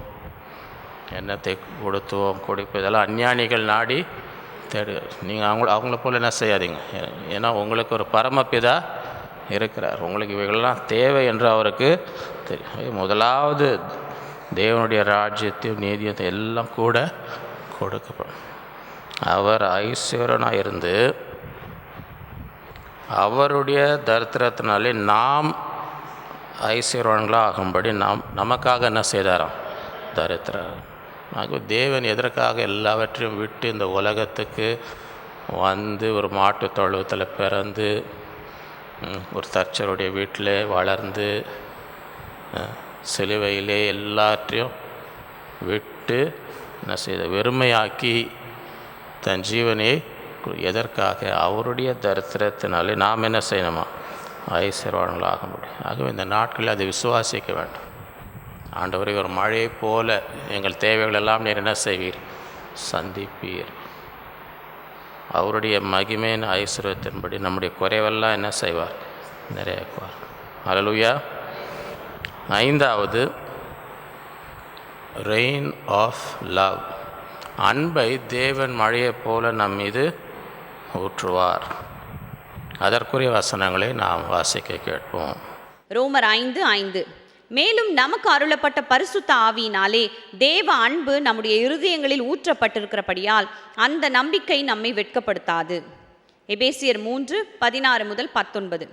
[SPEAKER 1] எண்ணத்தை கொடுத்துவோம், குடிப்போம், இதெல்லாம் அஞ்ஞானிகள் நாடி தேடு. நீங்கள் அவங்கள போல் என்ன செய்யாதீங்க. ஏன்னா உங்களுக்கு ஒரு பரமபிதா இருக்கிறார். உங்களுக்கு இவைகளெல்லாம் தேவை என்று அவருக்கு தெரியும். முதலாவது தேவனுடைய ராஜ்யத்தையும் நீதியத்தை எல்லாம் கூட கொடுக்கப்படும். அவர் ஐஸ்வரனாக இருந்து அவருடைய தரித்திரத்தினாலே நாம் ஐஸ்வரன்களாக ஆகும்படி நமக்காக என்ன செய்தாராம், தரித்திரம். ஆக தேவன் எதற்காக எல்லாவற்றையும் விட்டு இந்த உலகத்துக்கு ஒரு மாட்டு தொழுவத்தில் பிறந்து ஒரு தச்சருடைய வீட்டில் வளர்ந்து சிலுவையிலே எல்லாற்றையும் விட்டு என்ன செய்த வெறுமையாக்கி தன் ஜீவனை எதற்காக, அவருடைய தரித்திரத்தினாலே நாம் என்ன செய்யணுமா, ஐஸ்வர்யவான்களாக முடியும். ஆகவே இந்த நாட்களில் அதை விசுவாசிக்க வேண்டும். ஆண்டவரை ஒரு மழையை போல எங்கள் தேவைகள் எல்லாம் நீர் என்ன செய்வீர், சந்திப்பீர். அவருடைய மகிமையின் ஐஸ்வர்யத்தின்படி நம்முடைய குறைவெல்லாம் என்ன செய்வார், நிறைவேற்றுவார். அல்லேலூயா. 5வது ரெயின் ஆஃப் லவ். அன்பை தேவன் மழையைப் போல நம் மீது ஊற்றுவார். அதற்குரிய வசனங்களை நாம் வாசிக்க கேட்போம்.
[SPEAKER 3] ரோமர் 5:5. மேலும் நமக்கு அருளப்பட்ட பரிசுத்த ஆவியினாலே தேவ அன்பு நம்முடைய இருதயங்களில் ஊற்றப்பட்டிருக்கிறபடியால் அந்த நம்பிக்கை நம்மை வெட்கப்படுத்தாது. எபேசியர் 3:16-19.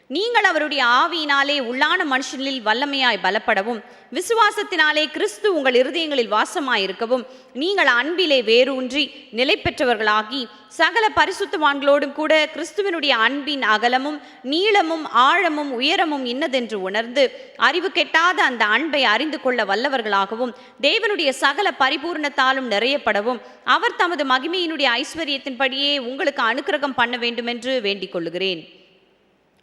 [SPEAKER 3] நீங்கள் அவருடைய ஆவியினாலே உள்ளான மனுஷனில் வல்லமையாய் பலப்படவும் விசுவாசத்தினாலே கிறிஸ்து உங்கள் இருதயங்களில் வாசமாயிருக்கவும் நீங்கள் அன்பிலே வேரூன்றி நிலை பெற்றவர்களாகி சகல பரிசுத்தவான்களோடும் கூட கிறிஸ்துவனுடைய அன்பின் அகலமும் நீளமும் ஆழமும் உயரமும் இன்னதென்று உணர்ந்து அறிவு கெட்டாத அந்த அன்பை அறிந்து கொள்ள வல்லவர்களாகவும் தேவனுடைய சகல பரிபூர்ணத்தாலும் நிறையப்படவும் அவர் தமது மகிமையினுடைய ஐஸ்வர்யத்தின்படியே உங்களுக்கு அனுக்கிரகம் பண்ண வேண்டுமென்று வேண்டிக் கொள்ளுகிறேன்.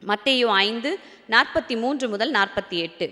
[SPEAKER 3] மத்தேயு 5:43-48.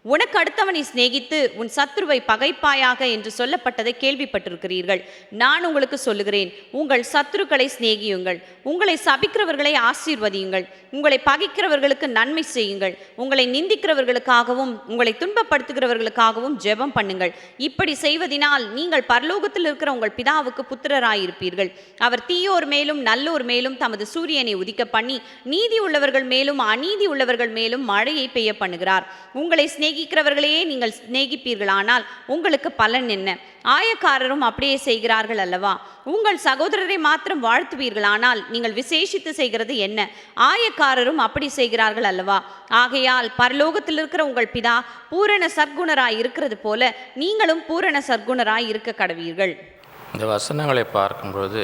[SPEAKER 3] உனக்கு அடுத்தவனை சிநேகித்து உன் சத்துருவை பகைப்பாயாக என்று சொல்லப்பட்டதை கேள்விப்பட்டிருக்கிறீர்கள். நான் உங்களுக்கு சொல்லுகிறேன், உங்கள் சத்துருக்களை சிநேகியுங்கள், உங்களை சபிக்கிறவர்களை ஆசீர்வதியுங்கள், உங்களை பகைக்கிறவர்களுக்கு நன்மை செய்யுங்கள், உங்களை நிந்திக்கிறவர்களுக்காகவும் உங்களை துன்பப்படுத்துகிறவர்களுக்காகவும் ஜெபம் பண்ணுங்கள். இப்படி செய்வதினால் நீங்கள் பரலோகத்தில் இருக்கிற உங்கள் பிதாவுக்கு புத்திரராயிருப்பீர்கள். அவர் தீயோர் மேலும் நல்லோர் மேலும் தமது சூரியனை உதிக்க பண்ணி நீதி உள்ளவர்கள் மேலும் அநீதி உள்ளவர்கள் மேலும் மழையை பெய்ய பண்ணுகிறார். உங்களை சிநேகிக்கிறவர்களையே நீங்கள் சிநேகிப்பீர்களானால் உங்களுக்கு பலன் என்ன? ஆயக்காரரும் அப்படியே செய்கிறார்கள் அல்லவா? உங்கள் சகோதரரை மாத்திரம் வாழ்த்துவீர்களானால் நீங்கள் விசேஷித்து செய்கிறது என்ன? ஆயக்காரரும் அப்படி செய்கிறார்கள் அல்லவா? ஆகையால் பரலோகத்தில் இருக்கிற உங்கள் பிதா பூரண சற்குணராய் இருக்கிறது போல நீங்களும் பூரண சற்குணராய் இருக்க கடவீர்கள்.
[SPEAKER 1] இந்த வசனங்களை பார்க்கும்போது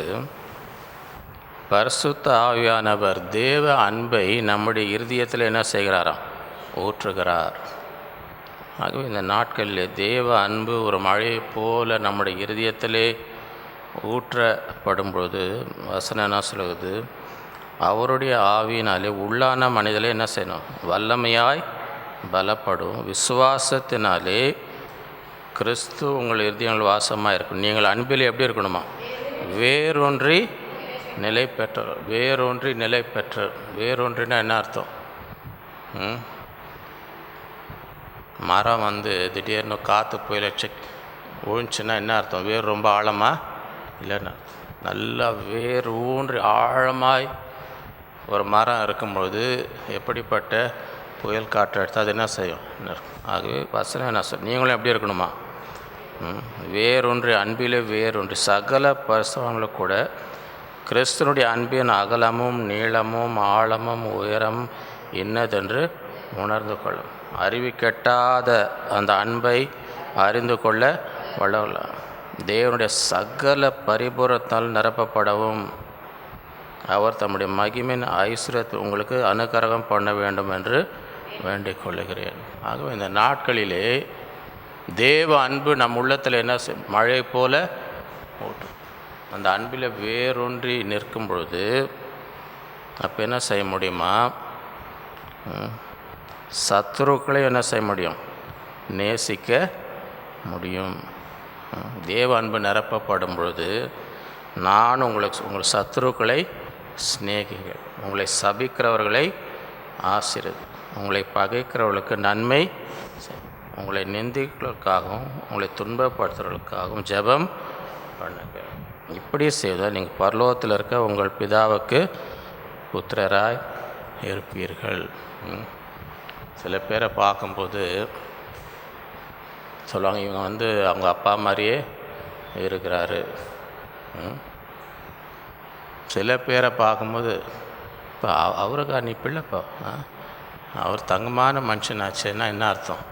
[SPEAKER 1] பரிசுத்த ஆவியானவர் தேவ அன்பை நம்முடைய இருதயத்தில் என்ன செய்கிறாராம்? ஊற்றுகிறார். ஆகவே இந்த நாட்களில் தேவ அன்பு ஒரு மழையை போல நம்முடைய இருதயத்திலே ஊற்றப்படும்பொழுது வசனம் என்ன சொல்லுவது? அவருடைய ஆவியினாலே உள்ளான மனிதனை என்ன செய்யணும்? வல்லமையாய் பலப்படும். விசுவாசத்தினாலே கிறிஸ்து உங்கள் இருதயங்கள் வாசமாக இருக்கணும். நீங்கள் அன்பில் எப்படி இருக்கணுமா? வேரொன்றி நிலை பெற்ற. வேரொன்றி நிலை பெற்ற. வேரொன்றினா என்ன அர்த்தம்? மரம் திடீர்னு காற்று புயல விழுந்துச்சுன்னா என்ன அர்த்தம்? வேர் ரொம்ப ஆழமாக இல்லைன்னா நல்லா வேர் ஊன்றி ஆழமாய் ஒரு மரம் இருக்கும்பொழுது எப்படிப்பட்ட புயல் காற்று எடுத்து அது என்ன செய்யும்? ஆகவே வசனம் என்ன சொல்லும்? நீங்களும் எப்படி இருக்கணுமா? வேரொன்றி அன்பிலே வேரொன்றி சகல பரிசுத்தவான்களும் கூட கிறிஸ்துவனுடைய அன்பின் அகலமும் நீளமும் ஆழமும் உயரம் இன்னதென்று உணர்ந்து கொள்ளும். அறிவு கெட்டாத அந்த அன்பை அறிந்து கொள்ள வல்லவர்கள தேவனுடைய சகல பரிபூரணத்தால் நிரப்பப்படவும் அவர் தம்முடைய மகிமையின் ஐஸ்வர்யத்தை உங்களுக்கு அனுக்கிரகம் பண்ண வேண்டும் என்று வேண்டிக் கொள்ளுகிறேன். ஆகவே இந்த நாட்களிலே தேவ அன்பு நம் உள்ளத்தில் என்ன மழை போல ஓட்டும். அந்த அன்பில் வேரொன்றி நிற்கும் பொழுது அப்போ என்ன செய்ய முடியுமா? சத்துருக்களை என்ன செய்ய முடியும்? நேசிக்க முடியும். தேவ அன்பு நிரப்பப்படும் பொழுது நான் உங்கள் சத்துருக்களை சிநேகிங்கள், உங்களை சபிக்கிறவர்களை ஆசீர்வதி, உங்களை பகைக்கிறவர்களுக்கு நன்மை, உங்களை நிந்திக்கிறவர்களுக்காகவும் உங்களை துன்பப்படுத்துறவர்களுக்காகவும் ஜெபம் பண்ணுங்கள். இப்படி செய்தால் நீங்கள் பரலோகத்தில் இருக்க உங்கள் பிதாவுக்கு புத்திரராய் இருப்பீர்கள். சில பேரை பார்க்கும்போது சொல்லுவாங்க, இவங்க அவங்க அப்பா மாதிரியே இருக்கிறாரு. சில பேரை பார்க்கும்போது இப்போ அவருக்கா நீ பிள்ளைப்பா, அவர் தங்கமான மனுஷனாச்சுன்னா என்ன அர்த்தம்?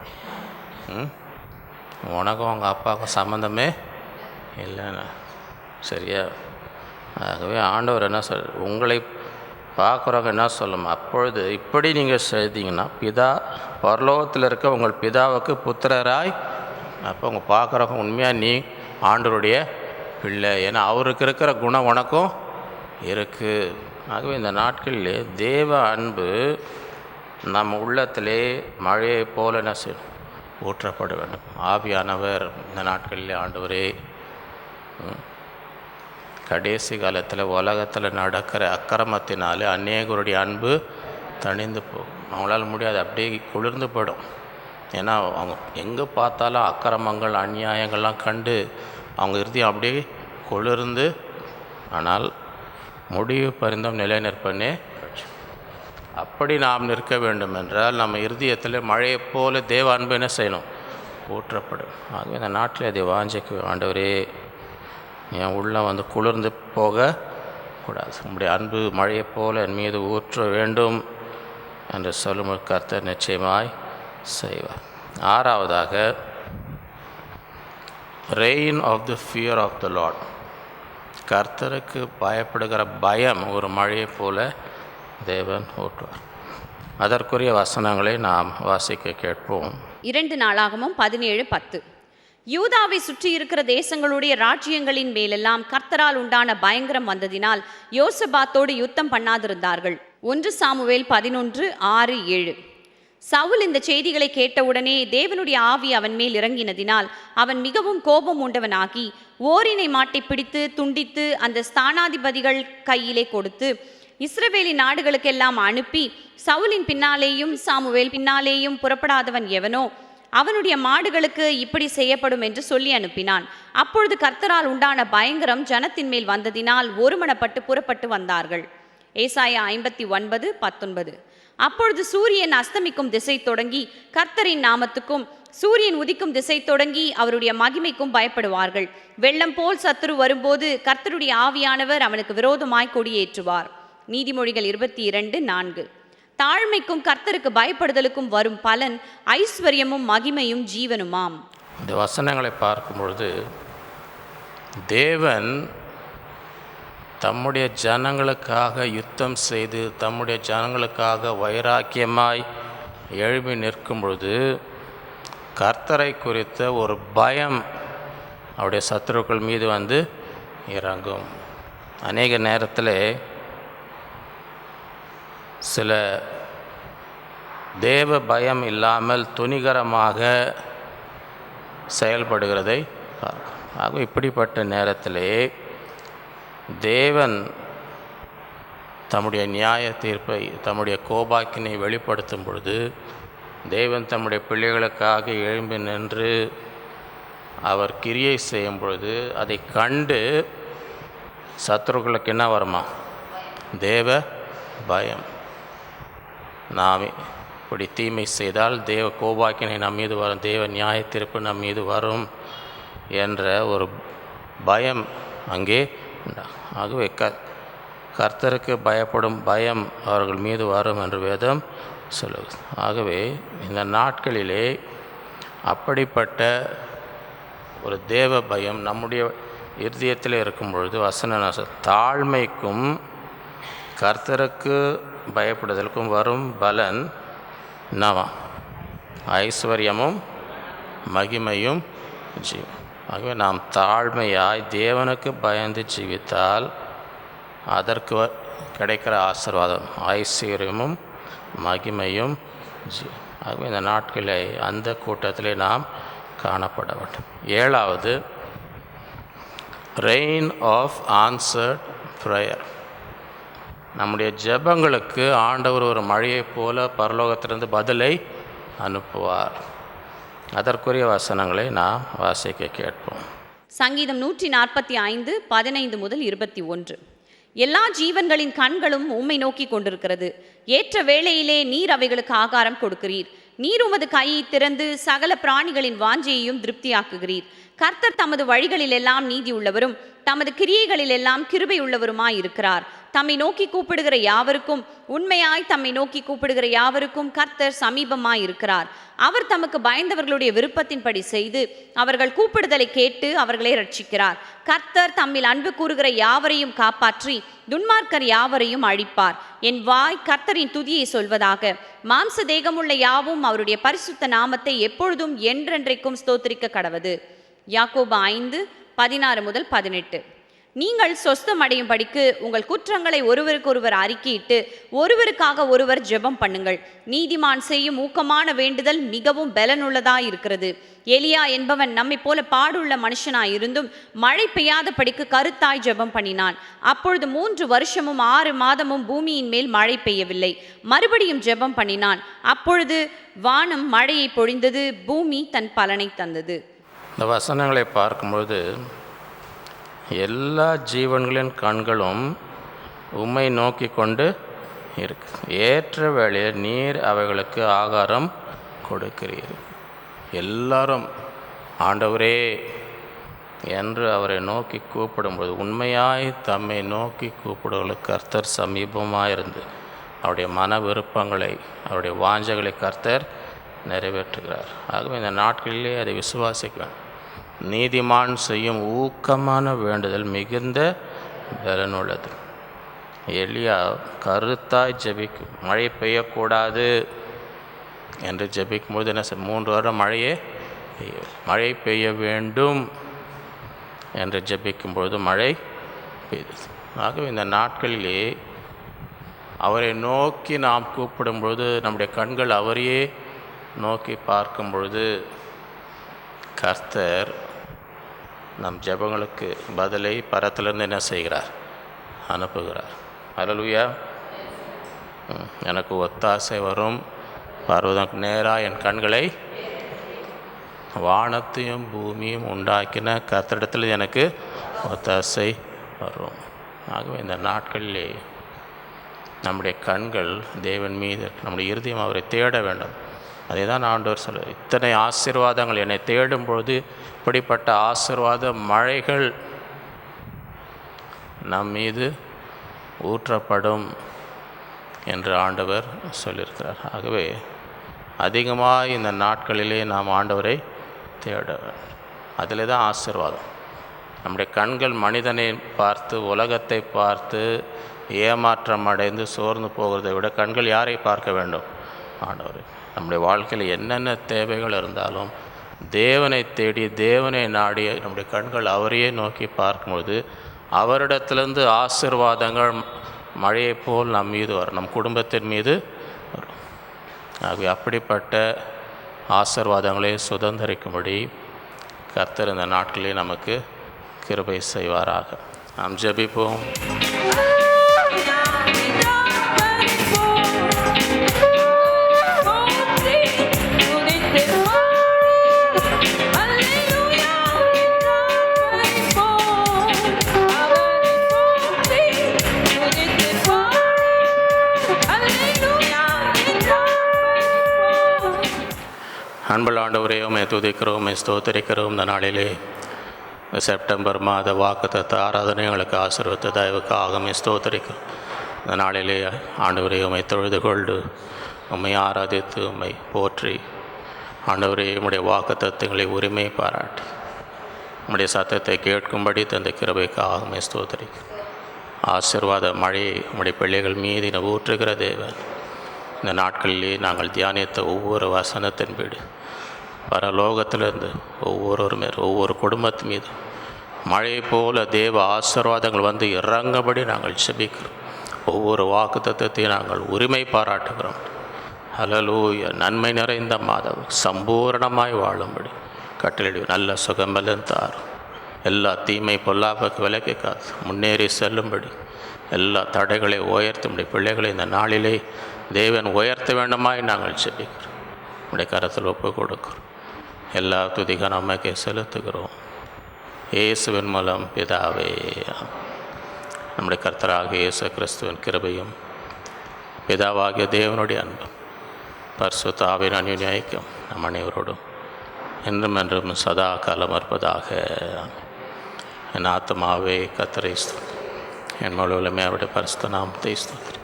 [SPEAKER 1] உனக்கும் உங்கள் அப்பாவுக்கும் சம்மந்தமே இல்லைண்ணா, சரியா? ஆகவே ஆண்டவர் என்ன உங்களை பார்க்குறவங்க என்ன சொல்லணும்? அப்பொழுது இப்படி நீங்கள் செய்தீங்கன்னா பிதா பரலோகத்தில் இருக்க உங்கள் பிதாவுக்கு புத்திரராய். அப்போ உங்கள் பார்க்குறவங்க உண்மையாக நீ ஆண்டவருடைய பிள்ளை, ஏன்னா அவருக்கு இருக்கிற குணம் உனக்கும் இருக்குது. ஆகவே இந்த நாட்களிலே தேவ அன்பு நம்ம உள்ளத்திலே மழையை போல என்ன செய்யணும்? ஊற்றப்பட வேண்டும். ஆவியானவர் இந்த நாட்களிலே ஆண்டவரே கடைசி காலத்தில் உலகத்தில் நடக்கிற அக்கிரமத்தினாலே அநேகருடைய அன்பு தணிந்து போகும். அவங்களால முடியாது, அப்படியே குளிர்ந்து போயிடும். ஏன்னா அவங்க எங்கே பார்த்தாலும் அக்கிரமங்கள் அநியாயங்கள்லாம் கண்டு அவங்க இருதயம் அப்படியே குளிர்ந்து, ஆனால் முடிவு பரிந்தும் நிலை நிற்பனே. அப்படி நாம் நிற்க வேண்டும் என்றால் நம்ம இருதயத்தில் மழையைப் போல தேவ அன்பு என்ன செய்யணும்? ஊற்றப்படும். ஆகவே இந்த நாட்டில் அதை வாஞ்சிக்கு, ஆண்டவரே என் உள்ளம் குளிர்ந்து போகக்கூடாது, உங்களுடைய அன்பு மழையைப் போல என் மீது ஊற்ற வேண்டும் என்று சொல்லும் கர்த்தர் நிச்சயமாய் செய்வார். ஆறாவதாக, reign of the fear of the Lord. கர்த்தருக்கு பயப்படுகிற பயம் ஒரு மழையைப் போல தேவன் ஊற்றுவார். அதற்குரிய வசனங்களை நாம் வாசிக்க கேட்போம்.
[SPEAKER 3] 2 நாளாகமம் 17:10. யூதாவை சுற்றி இருக்கிற தேசங்களுடைய ராஜ்யங்களின் மேலெல்லாம் கர்த்தரால் உண்டான பயங்கரம் வந்ததினால் யோசபாத்தோடு யுத்தம் பண்ணாதிருந்தார்கள். 1 சாமுவேல் 11:6-7. சவுல் இந்த செய்திகளை கேட்டவுடனே தேவனுடைய ஆவி அவன் மேல் இறங்கினதினால் அவன் மிகவும் கோபம் உண்டவனாகி ஓரினை மாட்டை பிடித்து துண்டித்து அந்த ஸ்தானாதிபதிகள் கையிலே கொடுத்து இஸ்ரவேலின் நாடுகளுக்கெல்லாம் அனுப்பி, சவுலின் பின்னாலேயும் சாமுவேல் பின்னாலேயும் புறப்படாதவன் எவனோ அவனுடைய மாடுகளுக்கு இப்படி செய்யப்படும் என்று சொல்லி அனுப்பினான். அப்பொழுது கர்த்தரால் உண்டான பயங்கரம் ஜனத்தின் மேல் வந்ததினால் ஒருமனப்பட்டு புறப்பட்டு வந்தார்கள். ஏசாயா 59:19. அப்பொழுது சூரியன் அஸ்தமிக்கும் திசை தொடங்கி கர்த்தரின் நாமத்துக்கும், சூரியன் உதிக்கும் திசை தொடங்கி அவருடைய மகிமைக்கும் பயப்படுவார்கள். வெள்ளம் போல் சத்துரு வரும்போது கர்த்தருடைய ஆவியானவர் அவனுக்கு விரோதமாய் கொடியேற்றுவார். நீதிமொழிகள் 22:4. தாழ்மைக்கும் கர்த்தருக்கு பயப்படுதலுக்கும் வரும் பலன் ஐஸ்வர்யமும் மகிமையும் ஜீவனுமாம்.
[SPEAKER 1] இந்த வசனங்களை பார்க்கும் பொழுது தேவன் தம்முடைய ஜனங்களுக்காக யுத்தம் செய்து தம்முடைய ஜனங்களுக்காக வைராக்கியமாய் எழுப்பி நிற்கும் பொழுது கர்த்தரை குறித்த ஒரு பயம் அவருடைய சத்துருக்கள் மீது இறங்கும். அநேக நேரத்தில் சில தேவ பயம் இல்லாமல் துணிகரமாக செயல்படுகிறதை ஆக இப்படிப்பட்ட நேரத்திலே தேவன் தம்முடைய நியாய தீர்ப்பை, தம்முடைய கோபாக்கினை வெளிப்படுத்தும் பொழுது தேவன் தம்முடைய பிள்ளைகளுக்காக எழும்பி நின்று அவர் கிரியை செய்யும் பொழுது அதை கண்டு சத்துருக்களுக்கு என்ன வருமா? தேவ பயம். நாம் இப்படி தீமை செய்தால் தேவ கோபாக்கினை நம் மீது வரும், தேவ நியாய தீர்ப்பு நம் மீது வரும் என்ற ஒரு பயம் அங்கே. ஆகவே கர்த்தருக்கு பயப்படும் பயம் அவர்கள் மீது வரும் என்று வேதம் சொல்லுது. ஆகவே இந்த நாட்களிலே அப்படிப்பட்ட ஒரு தேவ பயம் நம்முடைய இருதயத்தில் இருக்கும் பொழுது வசன தாழ்மைக்கும் கர்த்தருக்கு பயப்படுதலுக்கும் வரும் பலன் என்னவா? ஐஸ்வர்யமும் மகிமையும் ஜீவன். ஆகவே நாம் தாழ்மையாய் தேவனுக்கு பயந்து ஜீவித்தால் அதற்கு கிடைக்கிற ஆசீர்வாதம் ஐஸ்வர்யமும் மகிமையும் ஜீவன். ஆகவே இந்த நாட்களை அந்த கூட்டத்திலே நாம் காணப்பட வேண்டும். 7வது, ரெயின் ஆஃப் ஆன்சர்ட் ப்ரேயர். நம்முடைய ஜெபங்களுக்கு ஆண்டவர் ஒரு மழையைப் போல பரலோகத்திலிருந்து பதிலை அனுப்புவார். அதற்குரிய வசனங்களை நாம் வாசிக்க கேட்போம்.
[SPEAKER 3] சங்கீதம் 145:15-21. எல்லா ஜீவன்களின் கண்களும் உம்மை நோக்கி கொண்டிருக்கிறது. ஏற்ற வேளையிலே நீர் அவைகளுக்கு ஆகாரம் கொடுக்கிறீர். நீர் உமது கையை திறந்து சகல பிராணிகளின் வாஞ்சையையும் திருப்தியாக்குகிறீர். கர்த்தர் தமது வழிகளிலெல்லாம் நீதி உள்ளவரும் தமது கிரியைகளிலெல்லாம் கிருபை உள்ளவருமாயிருக்கிறார். தம்மை நோக்கி கூப்பிடுகிற யாவருக்கும், உண்மையாய் தம்மை நோக்கி கூப்பிடுகிற யாவருக்கும் கர்த்தர் சமீபமாயிருக்கிறார். அவர் தமக்கு பயந்தவர்களுடைய விருப்பத்தின்படி செய்து அவர்கள் கூப்பிடுதலை கேட்டு அவர்களை ரட்சிக்கிறார். கர்த்தர் தம்மில் அன்பு கூறுகிற யாவரையும் காப்பாற்றி துன்மார்க்கர் யாவரையும் அழிப்பார். என் வாய் கர்த்தரின் துதியை சொல்வதாக. மாம்ச தேகமுள்ள யாவும் அவருடைய பரிசுத்த நாமத்தை எப்பொழுதும் என்றென்றைக்கும் ஸ்தோத்திரிக்க கடவது. யாக்கோபு 5:16-18. நீங்கள் சொஸ்தமடையும்படிக்கு உங்கள் குற்றங்களை ஒருவருக்கொருவர் அறிக்கையிட்டு ஒருவருக்காக ஒருவர் ஜெபம் பண்ணுங்கள். நீதிமான் செய்யும் ஊக்கமான வேண்டுதல் மிகவும் பலனுள்ளதாயிருக்கிறது. எலியா என்பவன் நம்மை போல பாடுள்ள மனுஷனாய் இருந்தும் மழை பெய்யாதபடிக்கு கருத்தாய் ஜெபம் பண்ணினான். அப்பொழுது 3 வருஷமும் 6 மாதமும் பூமியின் மேல் மழை பெய்யவில்லை. மறுபடியும் ஜெபம் பண்ணினான். அப்பொழுது வானம் மழையை பொழிந்தது, பூமி தன் பலனை தந்தது.
[SPEAKER 1] இந்த வசனங்களை பார்க்கும்போது எல்லா ஜீவன்களின் கண்களும் உம்மை நோக்கி கொண்டு இருக்கு. ஏற்ற வேளையில் நீர் அவைகளுக்கு ஆகாரம் கொடுக்கிறீர். எல்லாரும் ஆண்டவரே என்று அவரை நோக்கி கூப்பிடும்போது, உண்மையாய் தம்மை நோக்கி கூப்பிடுவர்களுக்கு கர்த்தர் சமீபமாக இருந்து அவருடைய மன விருப்பங்களை, அவருடைய வாஞ்சைகளை கர்த்தர் நிறைவேற்றுகிறார். ஆகவே இந்த நாட்களிலே அதை விசுவாசிக்க வேண்டும். நீதிமான் செய்யும் ஊக்கமான வேண்டுதல் மிகுந்த பலனுள்ளது. எலியா கருத்தாய் ஜெபிக்கும், மழை பெய்யக்கூடாது என்று ஜெபிக்கும்போது என்ன 3 வருடம் மழை பெய்ய வேண்டும் என்று ஜெபிக்கும்பொழுது மழை பெய்தது. ஆகவே இந்த நாட்களிலே அவரை நோக்கி நாம் கூப்பிடும்பொழுது, நம்முடைய கண்கள் அவரையே நோக்கி பார்க்கும் பொழுது கர்த்தர் நம் ஜெபங்களுக்கு பதிலை பரத்திலிருந்து என்ன செய்கிறார்? அனுப்புகிறார். அல்லேலூயா. எனக்கு ஒத்தாசை வரும், பர்வதம் நேராக என் கண்களை வானத்தையும் பூமியும் உண்டாக்கின கர்த்தரிடத்தில் எனக்கு ஒத்தாசை வரும். ஆகவே இந்த நாட்களிலே நம்முடைய கண்கள் தேவன் மீது, நம்முடைய இருதயம் அவரை தேட வேண்டும். அதை தான் ஆண்டவர் சொல்கிறார். இத்தனை ஆசீர்வாதங்கள் என்னை தேடும் பொழுது இப்படிப்பட்ட ஆசீர்வாத மழைகள் நம் மீது ஊற்றப்படும் என்று ஆண்டவர் சொல்லியிருக்கிறார். ஆகவே அதிகமாக இந்த நாட்களிலே நாம் ஆண்டவரை தேட வேண்டும். அதில் தான் ஆசீர்வாதம். நம்முடைய கண்கள் மனிதனை பார்த்து, உலகத்தை பார்த்து ஏமாற்றம் அடைந்து சோர்ந்து போகிறதை விட கண்கள் யாரை பார்க்க வேண்டும்? ஆண்டவர். நம்முடைய வாழ்க்கையில் என்னென்ன தேவைகள் இருந்தாலும் தேவனை தேடி, தேவனை நாடி நம்முடைய கண்கள் அவரையே நோக்கி பார்க்கும்போது அவரிடத்திலிருந்து ஆசீர்வாதங்கள் மழையை போல் நம் மீது வரும், நம் குடும்பத்தின் மீது வரும். ஆகவே அப்படிப்பட்ட ஆசீர்வாதங்களை சுதந்திரிக்கும்படி கர்த்தர் இந்த நாட்களிலே நமக்கு கிருபை செய்வாராக. நாம் ஜெபிப்போம். அன்புள்ள ஆண்டவரே, உம்மை துதிக்கிறோம், உம்மை ஸ்தோத்திரிக்கிறோம். இந்த நாளிலே செப்டம்பர் மாத வாக்குத்தத்த ஆராதனைகளுக்கு ஆசீர்வத்த தயவுக்காக உம்மை ஸ்தோத்திரிக்கிறோம். இந்த நாளிலே ஆண்டவரே, உம்மை தொழுது கொண்டு உம்மை ஆராதித்து உம்மை போற்றி ஆண்டவரே, உம்முடைய வாக்குத்தத்தங்களை உரிமை பாராட்டி உம்முடைய சத்தத்தை கேட்கும்படி தந்த கிருபைக்காக உம்மை ஸ்தோத்திரிக்கிறோம். ஆசீர்வாத மழையை உம்முடைய பிள்ளைகள் மீது ஊற்றுகிற தேவன், இந்த நாட்களிலே நாங்கள் தியானித்த ஒவ்வொரு வசனத்தின்படி பரலோகத்திலிருந்து ஒவ்வொரு குடும்பத்து மீது மழை போல தேவ ஆசீர்வாதங்கள் வந்து இறங்கபடி நாங்கள் செபிக்கிறோம். ஒவ்வொரு வாக்குத்தத்தத்தையும் நாங்கள் உரிமை பாராட்டுகிறோம். ஹல்லேலூயா. நன்மை நிறைந்த மாதம் சம்பூரணமாய் வாழும்படி கட்டளை நல்ல சுகம்பலம் தாரும். எல்லா தீமை பொல்லாப்புக்கு விலக்கி காத்து முன்னேறி செல்லும்படி எல்லா தடைகளை உயர்த்தும்படி பிள்ளைகளை இந்த நாளிலே தேவன் உயர்த்த வேண்டுமாய் நாங்கள் செபிக்கிறோம். உடைய கரத்தில் ஒப்பு கொடுக்கிறோம். எல்லா துதிக நமக்கே செலுத்துகிறோம். இயேசுவின் மூலம் பிதாவே. நம்முடைய கர்த்தராக இயேசு கிறிஸ்துவின் கிருபையும் பிதாவாகிய தேவனுடைய அன்பும் பரிசுத்த ஆவியின் அன்யோன்ய ஐக்கியம் நம் அனைவரோடும் என்றும் என்றும் சதா காலம் இருப்பதாக. என் ஆத்மாவே கர்த்தரை ஸ்தோத்திரி, என் முழுவதுமே அவருடைய பரிசுத்த நாமத்தை ஸ்தோத்திரி.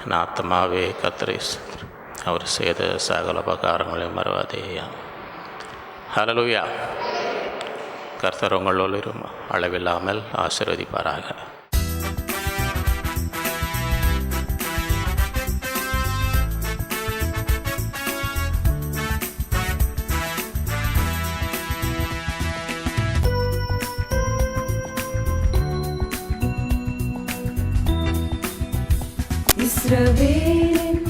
[SPEAKER 1] என் ஆத்மாவே கர்த்தரை ஸ்தோத்திரி, அவர் செய்த சகல உபகாரங்களை மறவாதே. ஹல்லேலூயா. கர்த்தர் உங்களோடு அளவில்லாமல் ஆசீர்வதிப்பாராக.
[SPEAKER 2] இஸ்ரவேலின்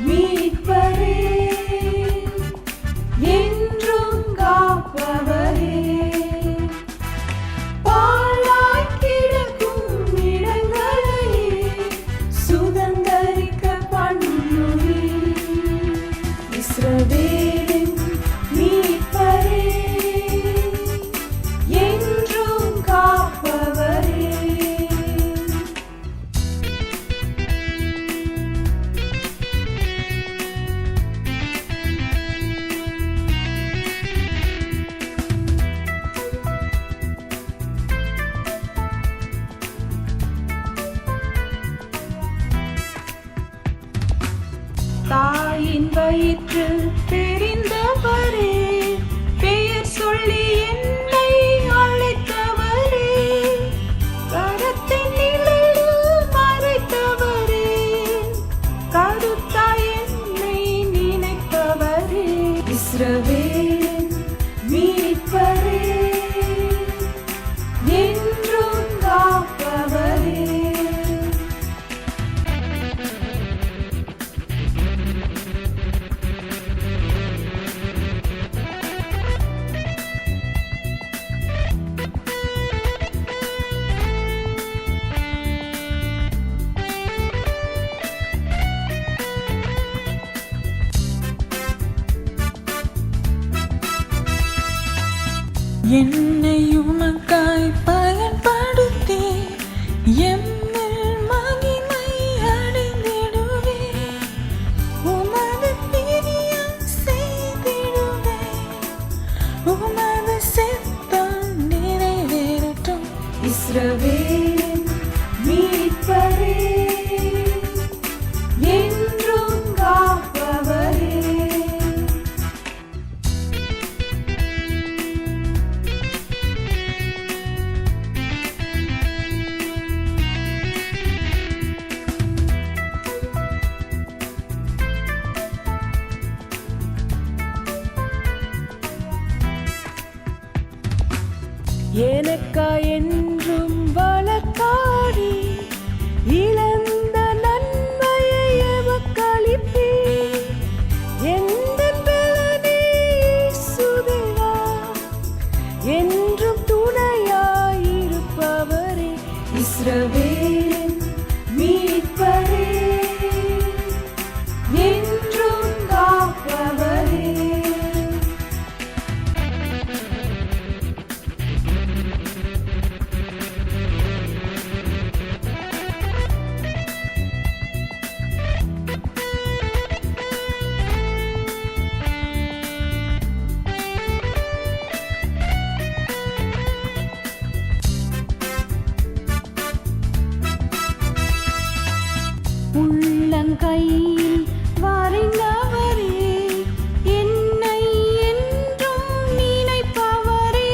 [SPEAKER 2] மீட்பரே, என்றும் காப்பவரே, பாழாய் கிடக்கும் இடங்களையே சுதந்தரிக்க பண்ணுவீர். இஸ்ரவேலின் மீட்பரே, என்றும் காப்பவரே. தாயின் வயிற்று தெரிந்தவரே, பெயர் சொல்லி என்னை அழைத்தவரே, கரத்தின் நிழலில் மறைத்தவரே, கருத்தாய் என்னை நினைப்பவரே. இஸ்ரவேலின் மீட்பரே, என்றும் காப்பவரே.
[SPEAKER 4] என்னை உமக்காய் பயன்படுத்தி எம்மில் மகிமை அடைந்திடுவே, உமது பிரியம் செய்திடுவே, உமது சித்தம் நிறைவேறட்டும்.
[SPEAKER 2] இஸ்ரவேலின் மீட்பரே, என்றும் காப்பவரே. எனக்காய் என்றும் வழக்காடி இழந்த நன்மையை எமக்களிப்பீர். எந்தன் பலனே இயேசுதேவா, என்றும் துணையாயிருப்பவரே. இஸ்ரவேலின் மீட்பரே, என்றும் காப்பவரே.
[SPEAKER 3] உள்ளங்கையில் வரைந்தவரே, என்னை என்றும் நினைப்பவரே,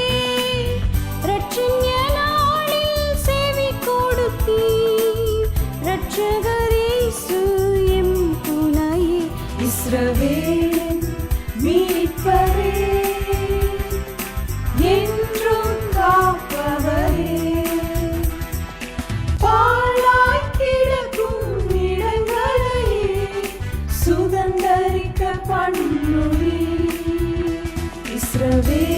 [SPEAKER 3] இரட்சண்ய நாளில் செவி கொடுத்தீர், இரட்சகர் இயேசு எம் துணையே.
[SPEAKER 2] இஸ்ரவேலின் மீட்பரே, என்றும் காப்பவரே, பாழாய் கிடக்கும் இடங்களையே சுதந்தரிக்க பண்ணுவீர். இஸ்ரவேல்